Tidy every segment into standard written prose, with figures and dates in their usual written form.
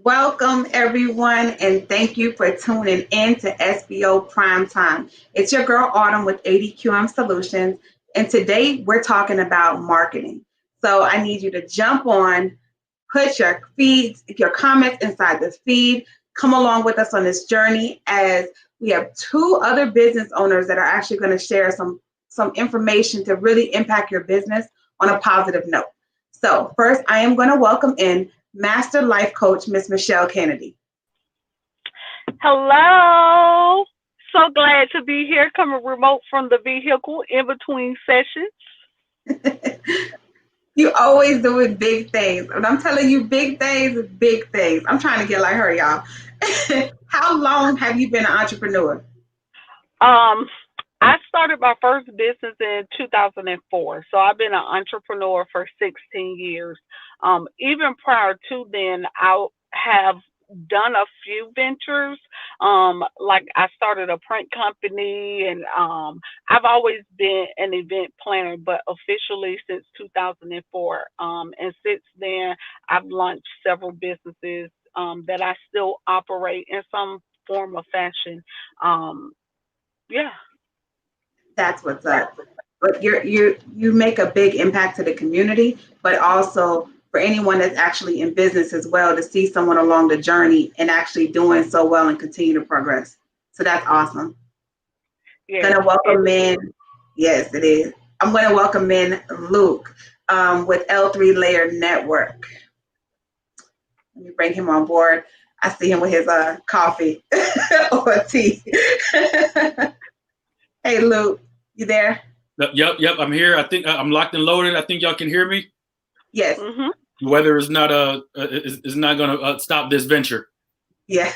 Welcome, everyone, and thank you for tuning in to SBO Primetime. It's your girl Autumn with ADQM Solutions, and today we're talking about marketing. So I need you to jump on, put your feeds, your comments inside this feed. Come along with us on this journey as we have two other business owners that are actually going to share some information to really impact your business on a positive note. So first, I am going to welcome in Master Life Coach, Miss Michelle Kennedy. Hello. So glad to be here, coming remote from the vehicle in between sessions. You always doing big things. And I'm telling you, big things, big things. I'm trying to get like her, y'all. How long have you been an entrepreneur? Um, I started my first business in 2004. So I've been an entrepreneur for 16 years. Even prior to then, I have done a few ventures. Like I started a print company and I've always been an event planner, but officially since 2004. And since then, I've launched several businesses that I still operate in some form of fashion. Um, yeah. That's what's up. But you make a big impact to the community, but also for anyone that's actually in business as well to see someone along the journey and actually doing so well and continue to progress. So that's awesome. Yes, Gonna it welcome in. Yes, it is. I'm gonna welcome in Luke with L3 Layer Network. Let me bring him on board. I see him with his coffee or tea. Hey, Luke, you there? Yep. I'm here. I think I'm locked and loaded. I think y'all can hear me. Yes. mhm. The weather is not going to stop this venture. Yeah,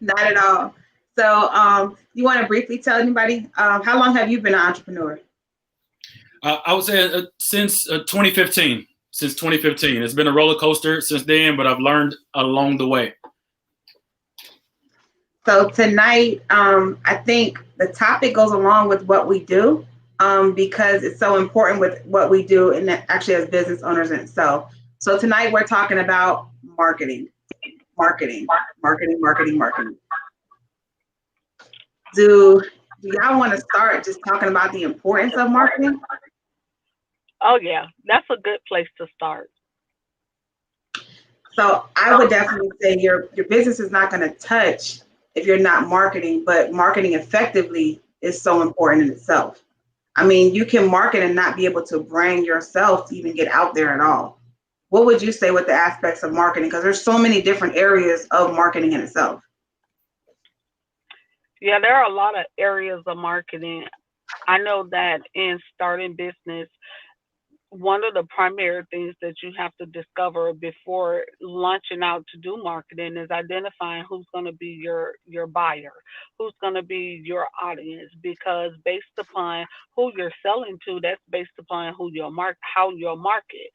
not at all. So, you want to briefly tell anybody how long have you been an entrepreneur? I would say since 2015. Since 2015, it's been a roller coaster since then, but I've learned along the way. So tonight, I think the topic goes along with what we do because it's so important with what we do and actually as business owners in itself. So tonight we're talking about marketing, marketing, marketing, marketing, marketing. Do y'all want to start just talking about the importance of marketing? Oh yeah, that's a good place to start. So I would definitely say your business is not going to touch if you're not marketing, but marketing effectively is so important in itself. I mean, you can market and not be able to brand yourself to even get out there at all. What would you say with the aspects of marketing? Because there's so many different areas of marketing in itself. Yeah, there are a lot of areas of marketing. I know that in starting business, one of the primary things that you have to discover before launching out to do marketing is identifying who's going to be your buyer, who's going to be your audience, because based upon who you're selling to, that's based upon who your how your market.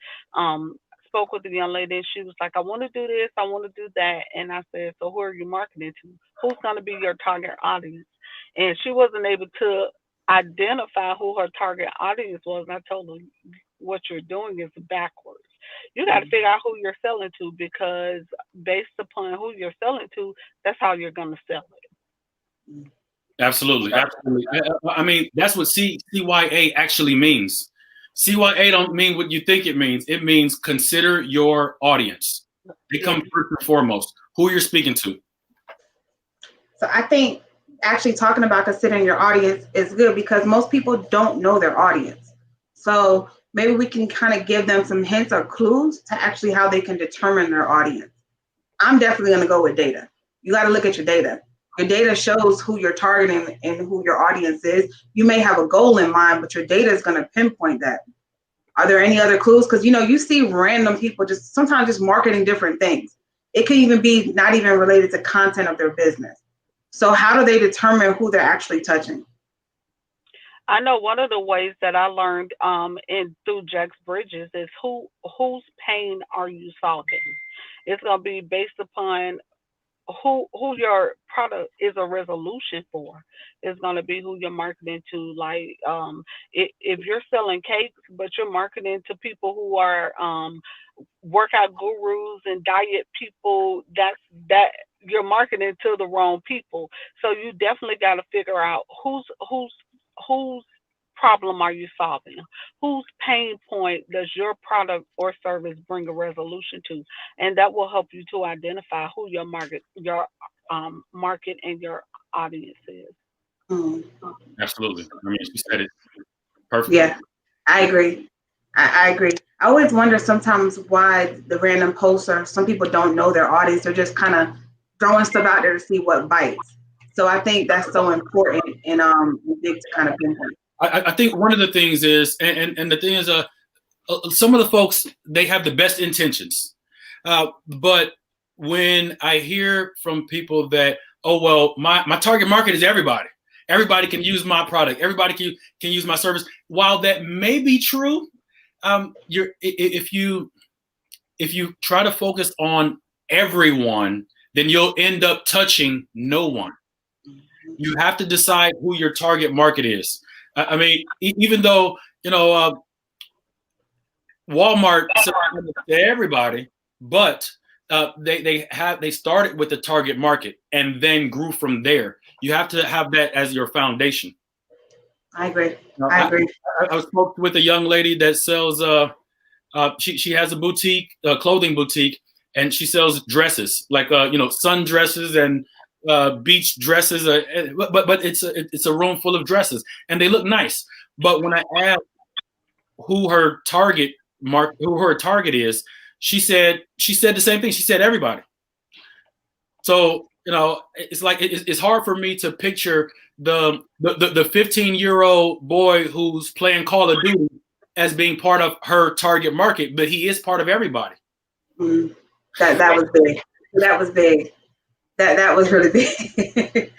Spoke with a young lady and she was like, I want to do this, I want to do that, and I said, so who are you marketing to? Who's going to be your target audience? And she wasn't able to identify who her target audience was. And I told her, what you're doing is backwards. You got to figure out who you're selling to, because based upon who you're selling to, that's how you're going to sell Absolutely. I mean, that's what CYA actually means. CYA don't mean what you think it means. It means consider your audience. They it. Yeah. come first and foremost. Who you're speaking to. So I think actually talking about considering your audience is good because most people don't know their audience. So maybe we can kind of give them some hints or clues to actually how they can determine their audience. I'm definitely going to go with data. You got to look at your data. Your data shows who you're targeting and who your audience is. You may have a goal in mind, but your data is going to pinpoint that. Are there any other clues? Because you see random people just sometimes just marketing different things. It could even be not even related to content of their business. So how do they determine who they're actually touching? I know one of the ways that I learned in through Jack's Bridges is whose pain are you solving? It's going to be based upon who your product is a resolution for. It's going to be who you're marketing to. Like, if you're selling cakes, but you're marketing to people who are workout gurus and diet people, that you're marketing to the wrong people. So you definitely got to figure out whose problem are you solving? Whose pain point does your product or service bring a resolution to? And that will help you to identify who your market and your audience is. Mm. Absolutely. I mean, she said it perfectly. Yeah, I agree. I agree. I always wonder sometimes why the random posts or some people don't know their audience. They're just kind of throwing stuff out there to see what bites. So I think that's so important and big to kind of pinpoint. I think one of the things is, and the thing is, some of the folks, they have the best intentions, but when I hear from people that, oh well, my target market is everybody. Everybody can use my product. Everybody can use my service. While that may be true, if you try to focus on everyone, then you'll end up touching no one. You have to decide who your target market is. I mean, even though Walmart sells to everybody, but they started with the target market and then grew from there. You have to have that as your foundation. I agree. I agree. I spoke with a young lady that sells. She has a boutique, clothing boutique, and she sells dresses like sundresses and beach dresses. But it's a room full of dresses, and they look nice. But when I asked who her target is, she said the same thing. She said everybody. So it's like it's hard for me to picture the 15-year-old boy who's playing Call of Duty as being part of her target market, but he is part of everybody. Mm. That was big. That was big. That was really big.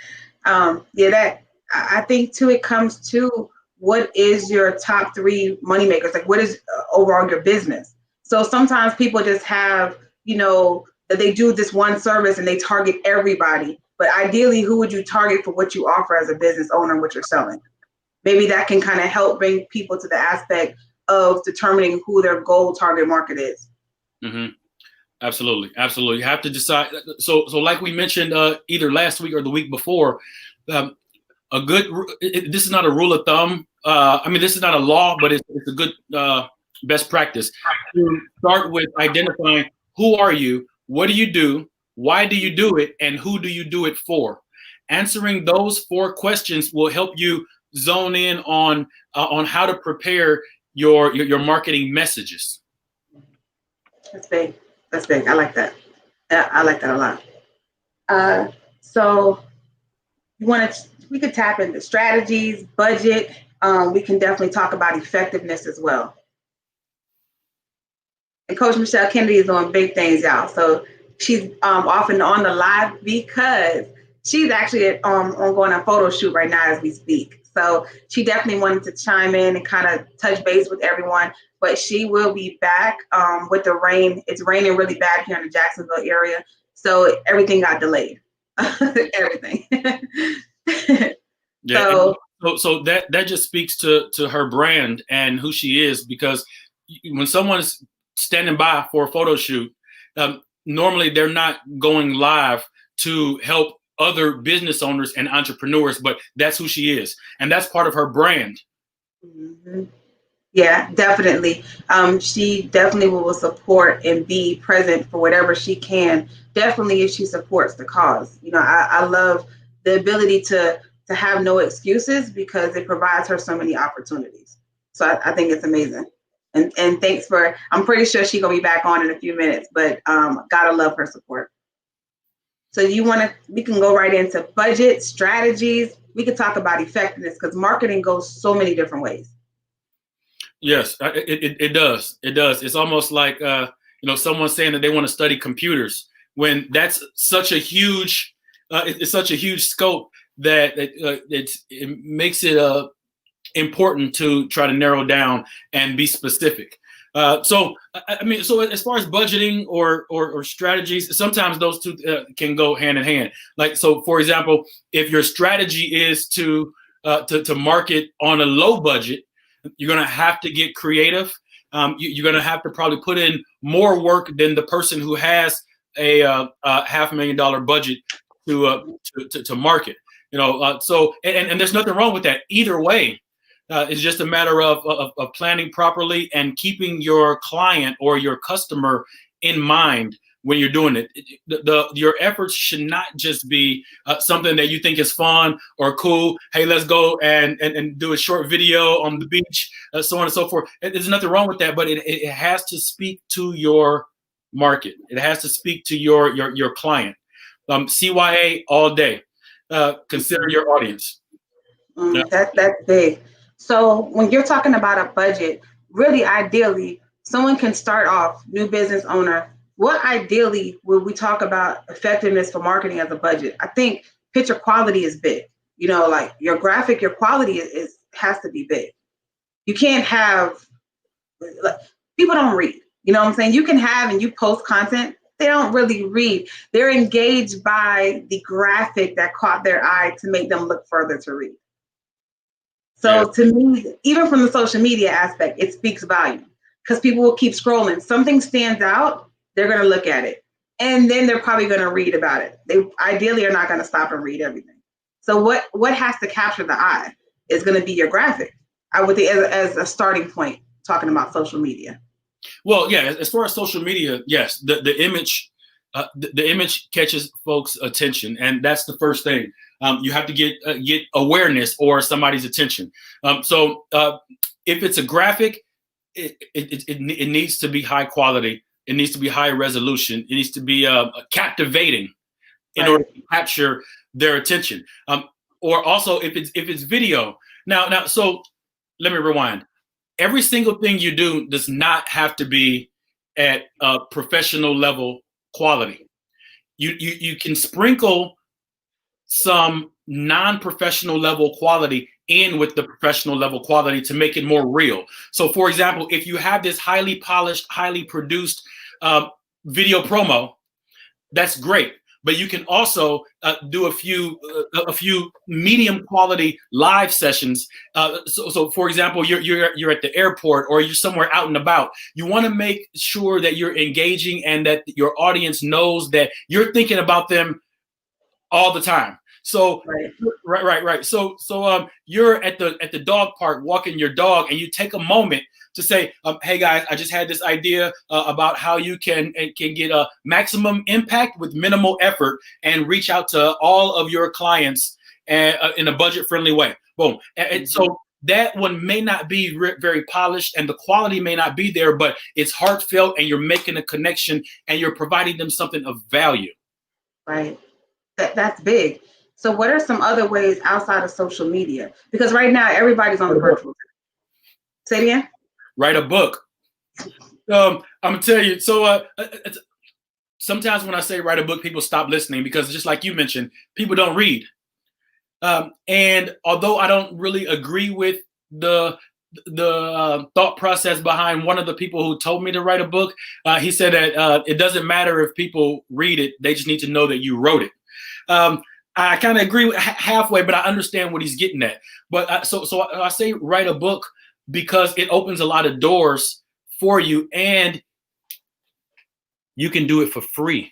That I think too. It comes to what is your top 3 money makers? Like, what is overall your business? So sometimes people just have, that they do this one service and they target everybody. But ideally, who would you target for what you offer as a business owner, what you're selling? Maybe that can kind of help bring people to the aspect of determining who their goal target market is. Mm-hmm. Absolutely. You have to decide. So like we mentioned either last week or the week before, this is not a rule of thumb. This is not a law, but it's a good best practice to start with identifying who are you, what do you do, why do you do it, and who do you do it for. Answering those 4 questions will help you zone in on how to prepare your marketing messages. That's big. That's big. I like that. I like that a lot. So we could tap into strategies, budget. We can definitely talk about effectiveness as well. And Coach Michelle Kennedy is doing big things, y'all. So she's often on the live because she's actually on going on a photo shoot right now as we speak. So she definitely wanted to chime in and kind of touch base with everyone. But she will be back with the rain. It's raining really bad here in the Jacksonville area. So everything got delayed. Everything. Yeah. So that just speaks to her brand and who she is, because when someone's standing by for a photo shoot, normally they're not going live to help other business owners and entrepreneurs, but that's who she is. And that's part of her brand. Mm-hmm. Yeah, definitely. She definitely will support and be present for whatever she can. Definitely if she supports the cause. I love the ability to have no excuses because it provides her so many opportunities. So I think it's amazing. And thanks I'm pretty sure she's going to be back on in a few minutes, but gotta love her support. So we can go right into budget, strategies. We could talk about effectiveness because marketing goes so many different ways. Yes, it does. It does. It's almost like, someone saying that they want to study computers when that's such a huge, it's such a huge scope that it makes it important to try to narrow down and be specific. So as far as budgeting or strategies, sometimes those two can go hand in hand. Like, so for example, if your strategy is to market on a low budget, you're going to have to get creative. You're going to have to probably put in more work than the person who has a $500,000 budget to market. So there's nothing wrong with that either way. It's just a matter of planning properly and keeping your client or your customer in mind when you're doing it. Your efforts should not just be something that you think is fun or cool. Hey, let's go and do a short video on the beach, so on and so forth. There's nothing wrong with that, but it has to speak to your market. It has to speak to your client. CYA all day. Consider your audience. That's big. So when you're talking about a budget, really ideally, someone can start off, new business owner. What ideally would we talk about effectiveness for marketing as a budget? I think picture quality is big. Like your graphic, your quality has to be big. You can't have, people don't read. You know what I'm saying? You can have and you post content, they don't really read. They're engaged by the graphic that caught their eye to make them look further to read. So to me, even from the social media aspect, it speaks volume because people will keep scrolling. Something stands out, they're going to look at it. And then they're probably going to read about it. They ideally are not going to stop and read everything. So what has to capture the eye is going to be your graphic. I would think as a starting point, talking about social media. Well, yeah, as far as social media, yes, the image catches folks' attention, and that's the first thing. You have to get awareness or somebody's attention. So if it's a graphic, it needs to be high quality. It needs to be high resolution. It needs to be captivating in order to capture their attention. Or also if it's video. Now, so let me rewind. Every single thing you do does not have to be at a professional level quality. You can sprinkle some non-professional level quality in with the professional level quality to make it more real. So for example, if you have this highly polished, highly produced video promo, that's great. But you can also do a few medium quality live sessions. So for example, you're at the airport or you're somewhere out and about. You want to make sure that you're engaging and that your audience knows that you're thinking about them all the time. So right. So you're at the dog park walking your dog, and you take a moment to say, hey guys, I just had this idea about how you can get a maximum impact with minimal effort and reach out to all of your clients in a budget-friendly way. Boom. And so that one may not be very polished and the quality may not be there, but it's heartfelt and you're making a connection and you're providing them something of value. Right. That's big. So what are some other ways outside of social media? Because right now everybody's on the virtual. Say it again. Write a book. I'm gonna tell you. So sometimes when I say write a book, people stop listening because just like you mentioned, people don't read. And although I don't really agree with the thought process behind one of the people who told me to write a book, he said that it doesn't matter if people read it; they just need to know that you wrote it. I kind of agree halfway, but I understand what he's getting at. But so I say write a book because it opens a lot of doors for you, and you can do it for free.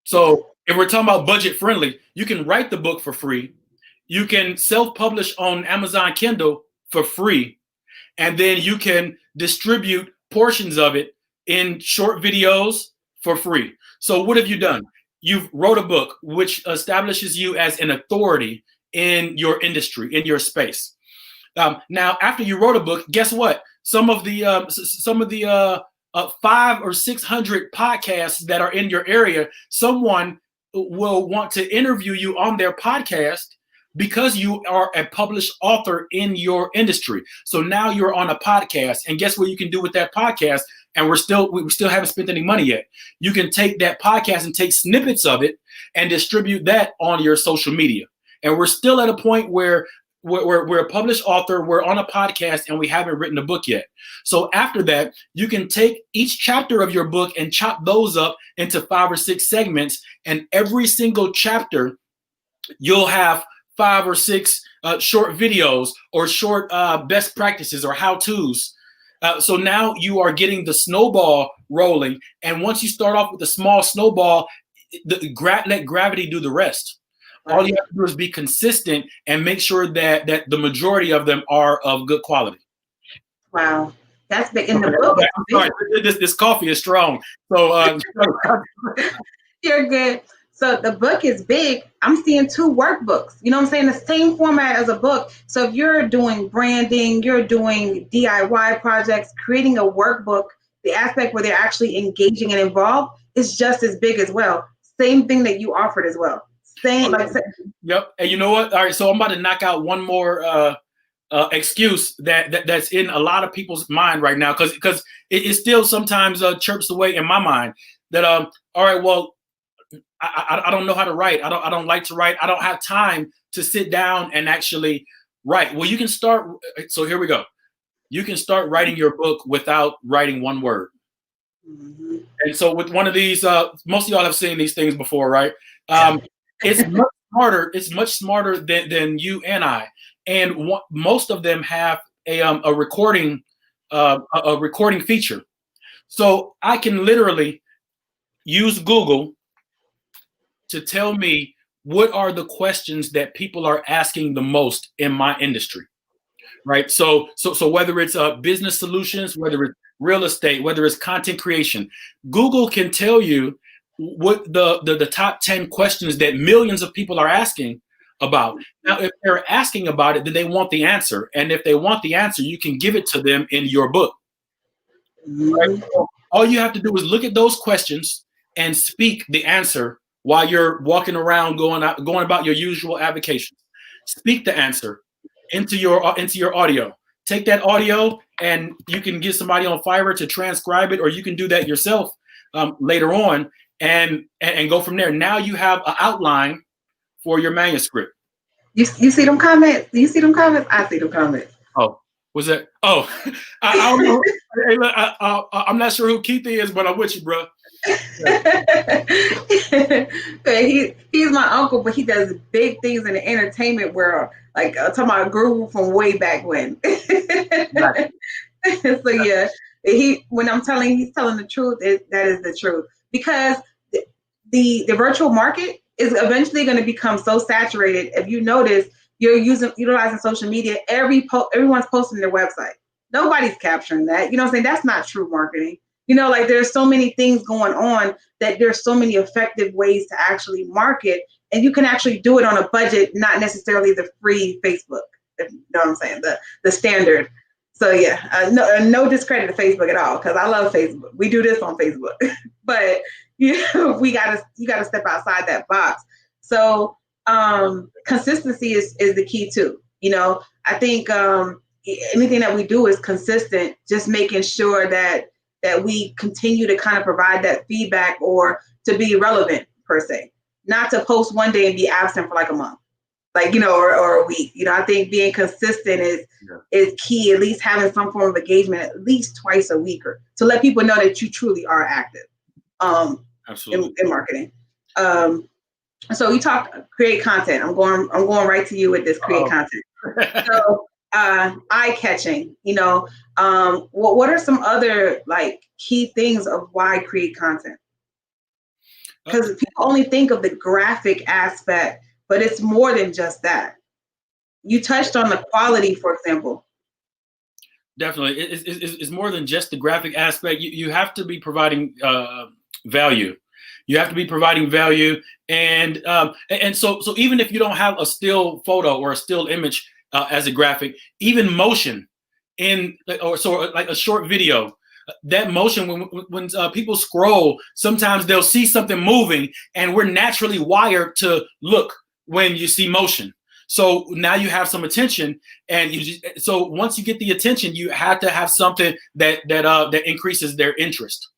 So if we're talking about budget friendly, you can write the book for free. You can self-publish on Amazon Kindle for free, and then you can distribute portions of it in short videos for free. So what have you done? You've wrote a book which establishes you as an authority in your industry, in your space. Now, after you wrote a book, guess what? Some of the 500 or 600 podcasts that are in your area, someone will want to interview you on their podcast because you are a published author in your industry. So now you're on a podcast, and guess what you can do with that podcast? And we still haven't spent any money yet. You can take that podcast and take snippets of it and distribute that on your social media. And we're still at a point where we're a published author, we're on a podcast, and we haven't written a book yet. So after that, you can take each chapter of your book and chop those up into 5 or 6 segments, and every single chapter you'll have 5 or 6 short videos or short best practices or how-tos. So now you are getting the snowball rolling, and once you start off with a small snowball, let gravity do the rest. All you have to do is be consistent and make sure that the majority of them are of good quality. Wow, that's big in the book. I'm sorry, this coffee is strong. So you're good. So the book is big. I'm seeing 2 workbooks. You know what I'm saying? The same format as a book. So if you're doing branding, you're doing DIY projects, creating a workbook, the aspect where they're actually engaging and involved is just as big as well. Same thing that you offered as well. Same. Yep. And you know what? All right. So I'm about to knock out one more excuse that's in a lot of people's mind right now, because it still sometimes chirps away in my mind that all right, well, I don't know how to write. I don't like to write. I don't have time to sit down and actually write. Well, you can start. So here we go. You can start writing your book without writing one word. Mm-hmm. And so with one of these, most of y'all have seen these things before, right? It's much smarter. It's much smarter than you and I. And most of them have a recording feature. So I can literally use Google to tell me what are the questions that people are asking the most in my industry, right? So whether it's business solutions, whether it's real estate, whether it's content creation, Google can tell you what the top 10 questions that millions of people are asking about. Now, if they're asking about it, then they want the answer. And if they want the answer, you can give it to them in your book. Right? So all you have to do is look at those questions and speak the answer while you're walking around going about your usual avocations. Speak the answer into your audio. Take that audio and you can get somebody on Fiverr to transcribe it, or you can do that yourself later on and go from there. Now you have an outline for your manuscript. You see them comments? Do you see them comments? I see them comments. Oh, was that? Oh, I don't know. Hey, look, I'm not sure who Keith is, but I'm with you, bro. He's my uncle, but he does big things in the entertainment world, like talking about a guru from way back when. Right. So yeah, when I'm he's telling the truth, that is the truth, because the virtual market is eventually going to become so saturated. If you notice, you're utilizing social media. Everyone's posting their website. Nobody's capturing that. You know what I'm saying? That's not true marketing. You know, like there's so many things going on that there's so many effective ways to actually market, and you can actually do it on a budget, not necessarily the free Facebook. If you know what I'm saying? The standard. So yeah, no discredit to Facebook at all, because I love Facebook. We do this on Facebook, but you gotta step outside that box. So consistency is the key too. You know, I think anything that we do is consistent, just making sure that we continue to kind of provide that feedback, or to be relevant per se, not to post one day and be absent for like a month, like, you know, or a week. You know, I think being consistent is key, at least having some form of engagement at least twice a week, or to let people know that you truly are active in marketing. So you talked create content. I'm going right to you with this create content. So eye-catching, you know, what are some other like key things of why create content? Because people only think of the graphic aspect, but it's more than just that. You touched on the quality, for example. Definitely, it's more than just the graphic aspect. You have to be providing value. You have to be providing value, and so even if you don't have a still photo or a still image as a graphic, even motion or like a short video, that motion, when people scroll, sometimes they'll see something moving, and we're naturally wired to look when you see motion. So now you have some attention, and so once you get the attention, you have to have something that increases their interest,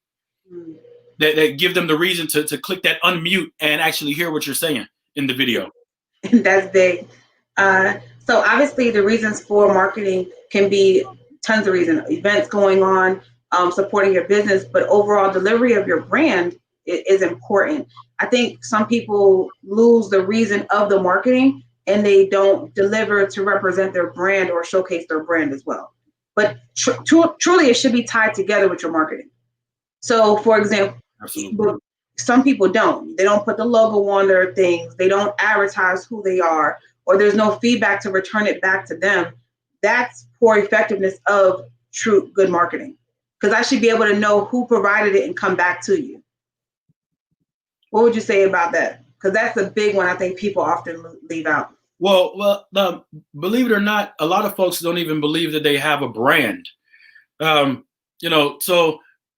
that give them the reason to click that unmute and actually hear what you're saying in the video. That's big. So So obviously the reasons for marketing can be tons of reasons, events going on, supporting your business, but overall delivery of your brand is important. I think some people lose the reason of the marketing and they don't deliver to represent their brand or showcase their brand as well. But truly, it should be tied together with your marketing. So, for example, absolutely, some people don't. They don't put the logo on their things. They don't advertise who they are, or there's no feedback to return it back to them. That's poor effectiveness of true good marketing. Because I should be able to know who provided it and come back to you. What would you say about that? Because that's a big one I think people often leave out. Well, believe it or not, a lot of folks don't even believe that they have a brand. So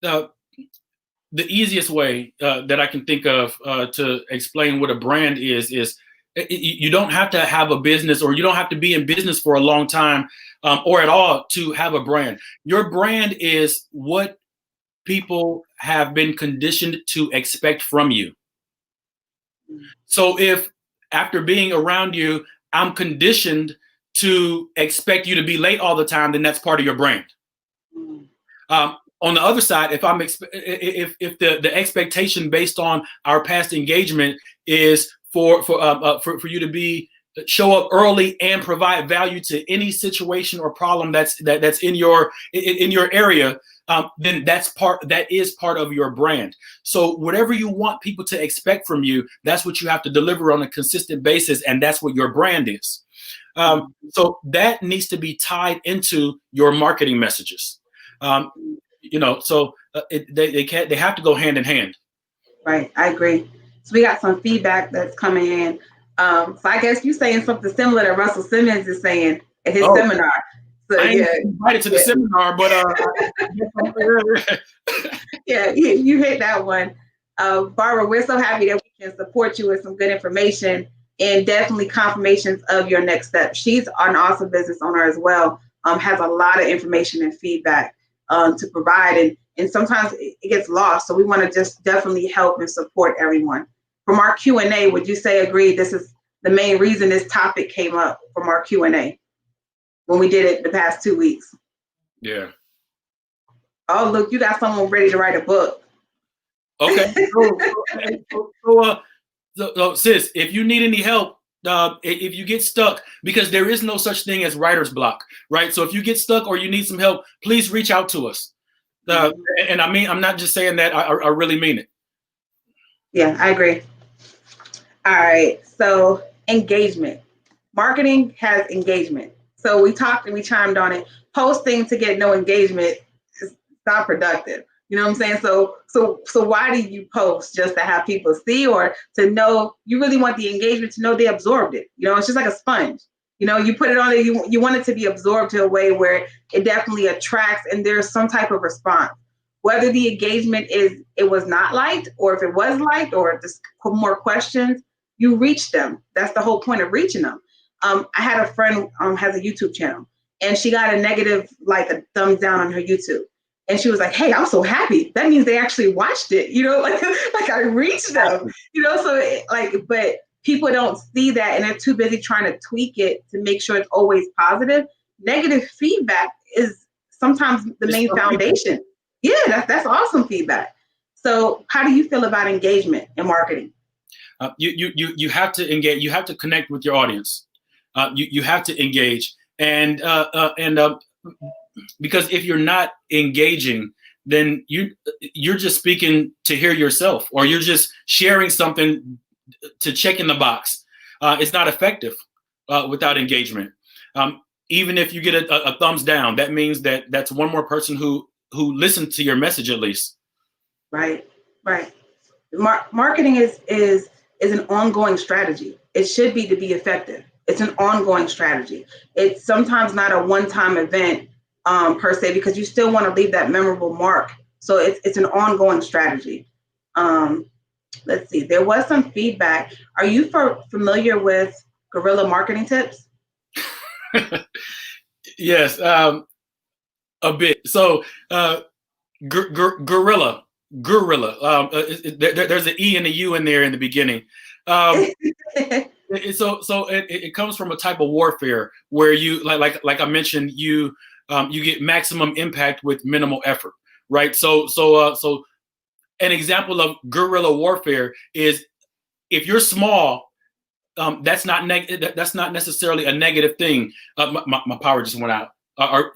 the easiest way that I can think of to explain what a brand is you don't have to have a business, or you don't have to be in business for a long time or at all to have a brand. Your brand is what people have been conditioned to expect from you. So if after being around you, I'm conditioned to expect you to be late all the time, then that's part of your brand. On the other side, if the expectation based on our past engagement is for you to show up early and provide value to any situation or problem that's in your area, then that is part of your brand. So whatever you want people to expect from you, that's what you have to deliver on a consistent basis, and that's what your brand is. So that needs to be tied into your marketing messages. So they have to go hand in hand. Right, I agree. So we got some feedback that's coming in. So I guess you're saying something similar that Russell Simmons is saying at his seminar. So I ain't invited to the seminar, but yeah, you hit that one. Barbara, we're so happy that we can support you with some good information and definitely confirmations of your next step. She's an awesome business owner as well. Has a lot of information and feedback to provide, and sometimes it gets lost. So we want to just definitely help and support everyone. From our Q&A, would you say agreed? This is the main reason this topic came up from our Q&A when we did it the past 2 weeks. Yeah. Oh, look, you got someone ready to write a book. Okay. So, sis, if you need any help, if you get stuck, because there is no such thing as writer's block, right? So if you get stuck or you need some help, please reach out to us. And I mean, I'm not just saying that, I really mean it. Yeah, I agree. All right. So engagement. Marketing has engagement. So we talked and we chimed on it. Posting to get no engagement is not productive. You know what I'm saying? So why do you post? Just to have people see, or to know you really want the engagement, to know they absorbed it? You know, it's just like a sponge. You know, you put it on there, you want it to be absorbed to a way where it definitely attracts and there's some type of response. Whether the engagement is it was not liked, or if it was liked, or just more questions, you reach them. That's the whole point of reaching them. I had a friend has a YouTube channel, and she got a negative, like a thumbs down on her YouTube. And she was like, hey, I'm so happy. That means they actually watched it, you know, like I reached them, you know, so but people don't see that, and they're too busy trying to tweak it to make sure it's always positive. Negative feedback is sometimes the main foundation. Yeah, that's awesome feedback. So how do you feel about engagement in marketing? You have to engage. You have to connect with your audience. You have to engage, and because if you're not engaging, then you're just speaking to hear yourself, or you're just sharing something to check in the box. It's not effective without engagement. Even if you get a thumbs down, that means that's one more person who listened to your message at least. Right. Marketing is an ongoing strategy. It should be to be effective. It's an ongoing strategy. It's sometimes not a one-time event per se, because you still want to leave that memorable mark. So it's an ongoing strategy. Let's see. There was some feedback. Are you familiar with guerrilla marketing tips? Yes, a bit. So guerrilla. There's an E and a U in there in the beginning. it comes from a type of warfare where you like I mentioned, you get maximum impact with minimal effort, right? So an example of guerrilla warfare is if you're small, that's not that's not necessarily a negative thing. My power just went out. Can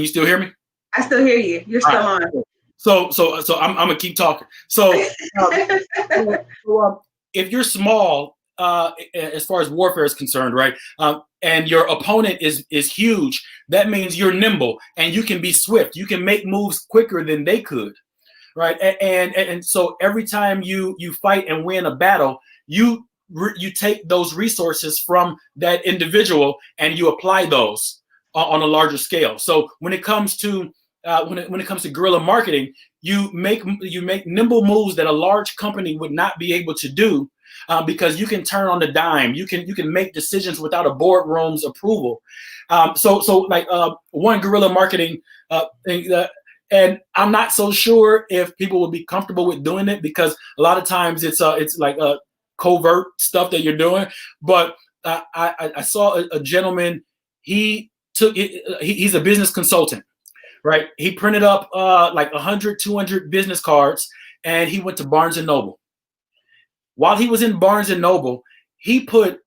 you still hear me? I still hear you. You're still on. So I'm gonna keep talking. So if you're small, as far as warfare is concerned, right, and your opponent is huge, that means you're nimble and you can be swift. You can make moves quicker than they could, right? And so every time you fight and win a battle, you take those resources from that individual and you apply those on a larger scale. So when it comes to when it comes to guerrilla marketing, you make nimble moves that a large company would not be able to do, because you can turn on the dime. You can make decisions without a boardroom's approval. So like one guerrilla marketing thing and I'm not so sure if people would be comfortable with doing it, because a lot of times it's like covert stuff that you're doing. But I saw a gentleman. He's a business consultant, right? He printed up like 100, 200 business cards, and he went to Barnes and Noble. While he was in Barnes and Noble, he put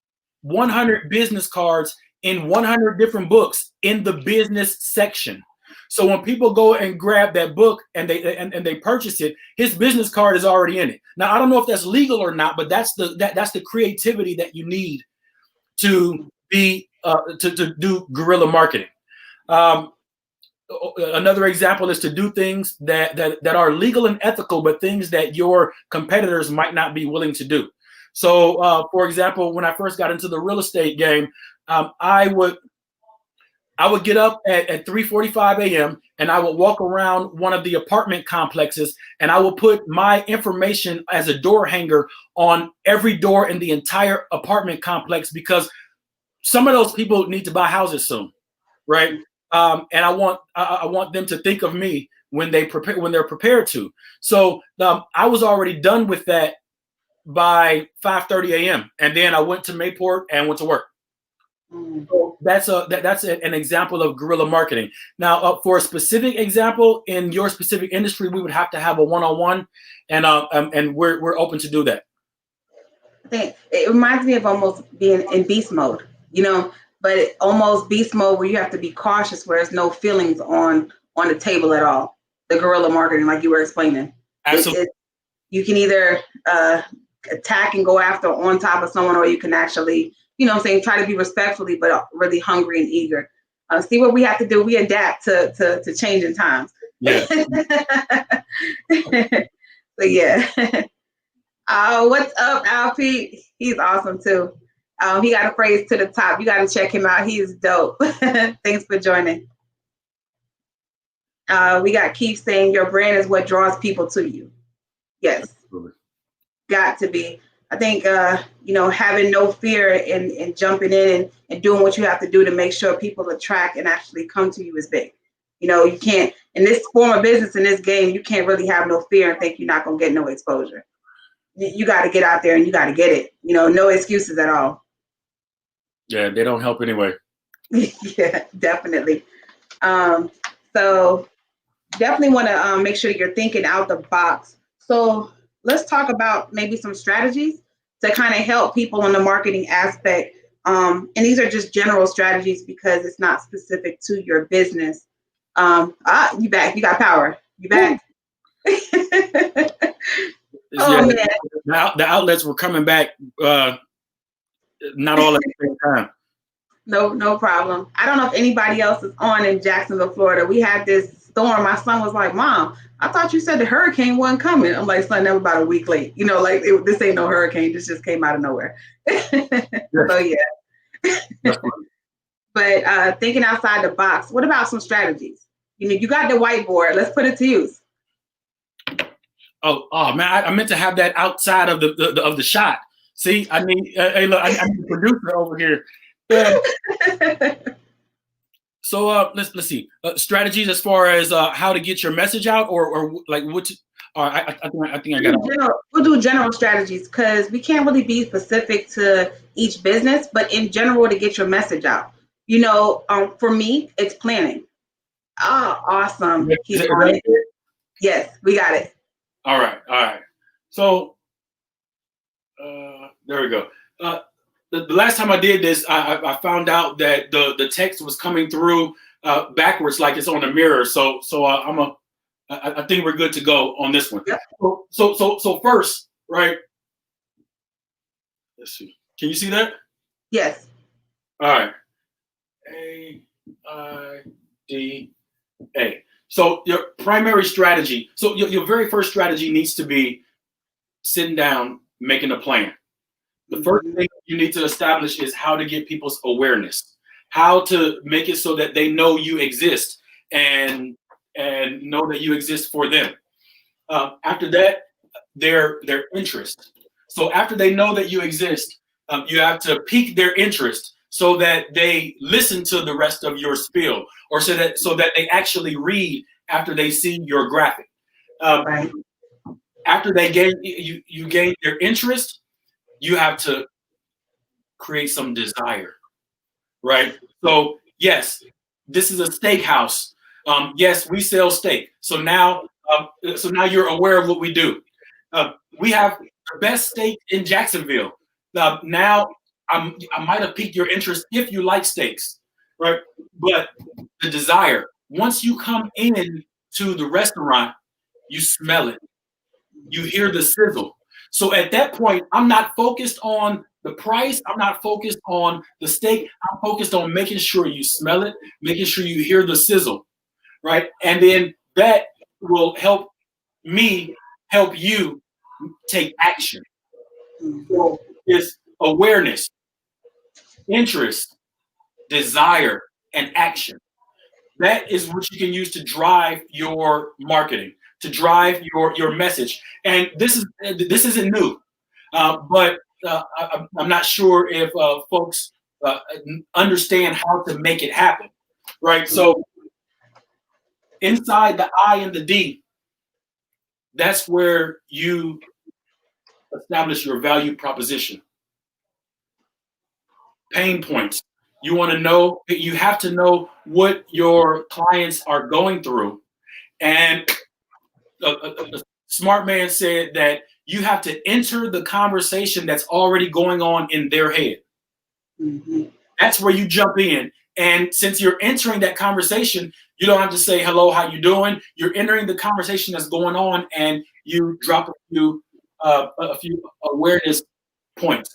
100 business cards in 100 different books in the business section. So when people go and grab that book and they purchase it, his business card is already in it. Now, I don't know if that's legal or not, but that's the creativity that you need to be to do guerrilla marketing. Another example is to do things that are legal and ethical, but things that your competitors might not be willing to do. So, for example, when I first got into the real estate game, I would get up at 3:45 a.m. and I would walk around one of the apartment complexes, and I would put my information as a door hanger on every door in the entire apartment complex, because some of those people need to buy houses soon, right? And I want them to think of me when they're prepared to. So I was already done with that by 5:30 a.m. and then I went to Mayport and went to work. So that's an example of guerrilla marketing. Now, for a specific example in your specific industry, we would have to have a one-on-one, and we're open to do that. I think it reminds me of almost being in beast mode, but almost beast mode where you have to be cautious, where there's no feelings on the table at all. The guerrilla marketing, like you were explaining. Absolutely. You can either attack and go after on top of someone, or you can actually, try to be respectfully, but really hungry and eager. See what we have to do. We adapt to changing times. Yeah. So yeah. What's up, Alfie? He's awesome too. He got a phrase to the top. You got to check him out. He's dope. Thanks for joining. We got Keith saying your brand is what draws people to you. Yes. Absolutely. Got to be. I think, having no fear and jumping in and doing what you have to do to make sure people attract and actually come to you is big. You can't, in this form of business, in this game, you can't really have no fear and think you're not going to get no exposure. You got to get out there and you got to get it. No excuses at all. Yeah, they don't help anyway. Yeah, definitely. So definitely want to make sure you're thinking out the box. So let's talk about maybe some strategies to kind of help people in the marketing aspect. And these are just general strategies because it's not specific to your business. You back. You got power. You back. Oh, man. The outlets were coming back, not all at the same time. No problem. I don't know if anybody else is on in Jacksonville, Florida. We had this storm. My son was like, "Mom, I thought you said the hurricane wasn't coming." I'm like, "Son, that was about a week late. This ain't no hurricane. This just came out of nowhere." So yeah. But thinking outside the box. What about some strategies? You got the whiteboard. Let's put it to use. Oh man, I meant to have that outside of the shot. See, I need look, I need a producer over here. So let's see strategies as far as how to get your message out, or like what. I think I got it. We'll do general strategies because we can't really be specific to each business, but in general to get your message out. You know, for me, it's planning. Oh, awesome. Keep on it. Yes, we got it. All right. So there we go. The last time I did this, I found out that the text was coming through backwards, like it's on a mirror. So I think we're good to go on this one. Yep. So first, right? Let's see. Can you see that? Yes. All right. AIDA. So your primary strategy. So your very first strategy needs to be sitting down, making a plan. The first thing you need to establish is how to get people's awareness, how to make it so that they know you exist and know that you exist for them. After that, their interest. So after they know that you exist, you have to pique their interest so that they listen to the rest of your spiel, or so that they actually read after they see your graphic. Right. After they gain you gain their interest, you have to create some desire, right? So yes, this is a steakhouse. Yes, we sell steak. So now you're aware of what we do. We have the best steak in Jacksonville. Now I might have piqued your interest if you like steaks, right? But the desire, once you come in to the restaurant, you smell it, you hear the sizzle. So at that point, I'm not focused on the price. I'm not focused on the steak. I'm focused on making sure you smell it, making sure you hear the sizzle, right? And then that will help me help you take action. So it's awareness, interest, desire, and action. That is what you can use to drive your marketing, to drive your message. And this isn't new, but I'm not sure if folks understand how to make it happen, right? So inside the I and the D, that's where you establish your value proposition. Pain points. You want to know, you have to know what your clients are going through. And a smart man said that you have to enter the conversation that's already going on in their head. Mm-hmm. That's where you jump in. And since you're entering that conversation, you don't have to say, hello, how you doing? You're entering the conversation that's going on, and you drop a few awareness points,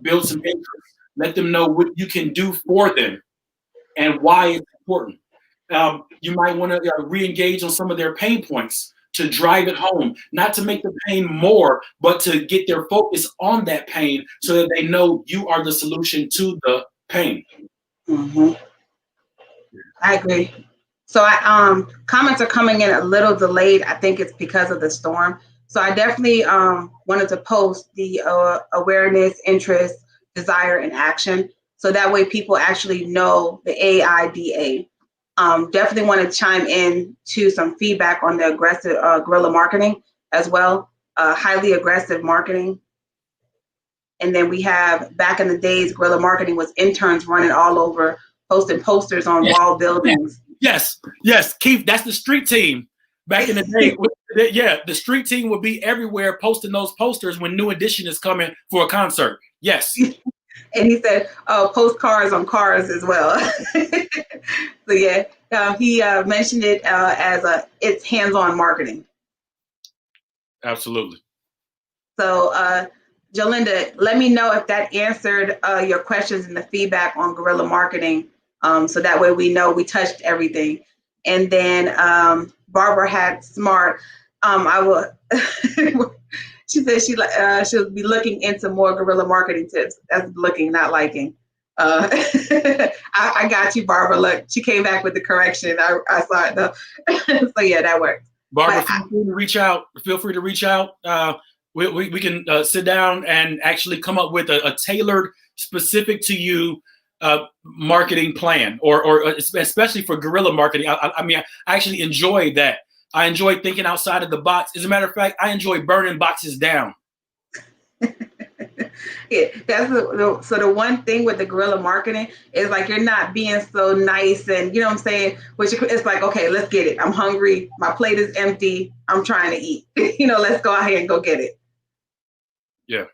build some interest, let them know what you can do for them and why it's important. You might want to re-engage on some of their pain points to drive it home, not to make the pain more, but to get their focus on that pain so that they know you are the solution to the pain. Mm-hmm. I agree. So comments are coming in a little delayed. I think it's because of the storm. So I definitely wanted to post the awareness, interest, desire, and action. So that way people actually know the AIDA. Definitely want to chime in to some feedback on the aggressive guerrilla marketing as well, highly aggressive marketing. And then we have, back in the days, guerrilla marketing was interns running all over, posting posters on wall buildings. Yes, Keith, that's the street team. Back in the day, yeah, the street team would be everywhere posting those posters when New Edition is coming for a concert. Yes. And he said, postcards on cars as well. So yeah, he mentioned it as it's hands-on marketing. Absolutely. So Jolinda, let me know if that answered your questions and the feedback on guerrilla marketing. So that way we know we touched everything. And then Barbara had smart. I will. She said she'll be looking into more guerrilla marketing tips. That's looking, not liking. I got you, Barbara. Look, she came back with the correction. I saw it though. So yeah, that works. Barbara, feel free to reach out. We can sit down and actually come up with a tailored, specific to you marketing plan, or especially for guerrilla marketing. I mean, I actually enjoy that. I enjoy thinking outside of the box. As a matter of fact, I enjoy burning boxes down. Yeah, that's so the one thing with the guerrilla marketing is like you're not being so nice and you know what I'm saying, which it's like, okay, let's get it. I'm hungry. My plate is empty. I'm trying to eat. Let's go out here and go get it. Yeah.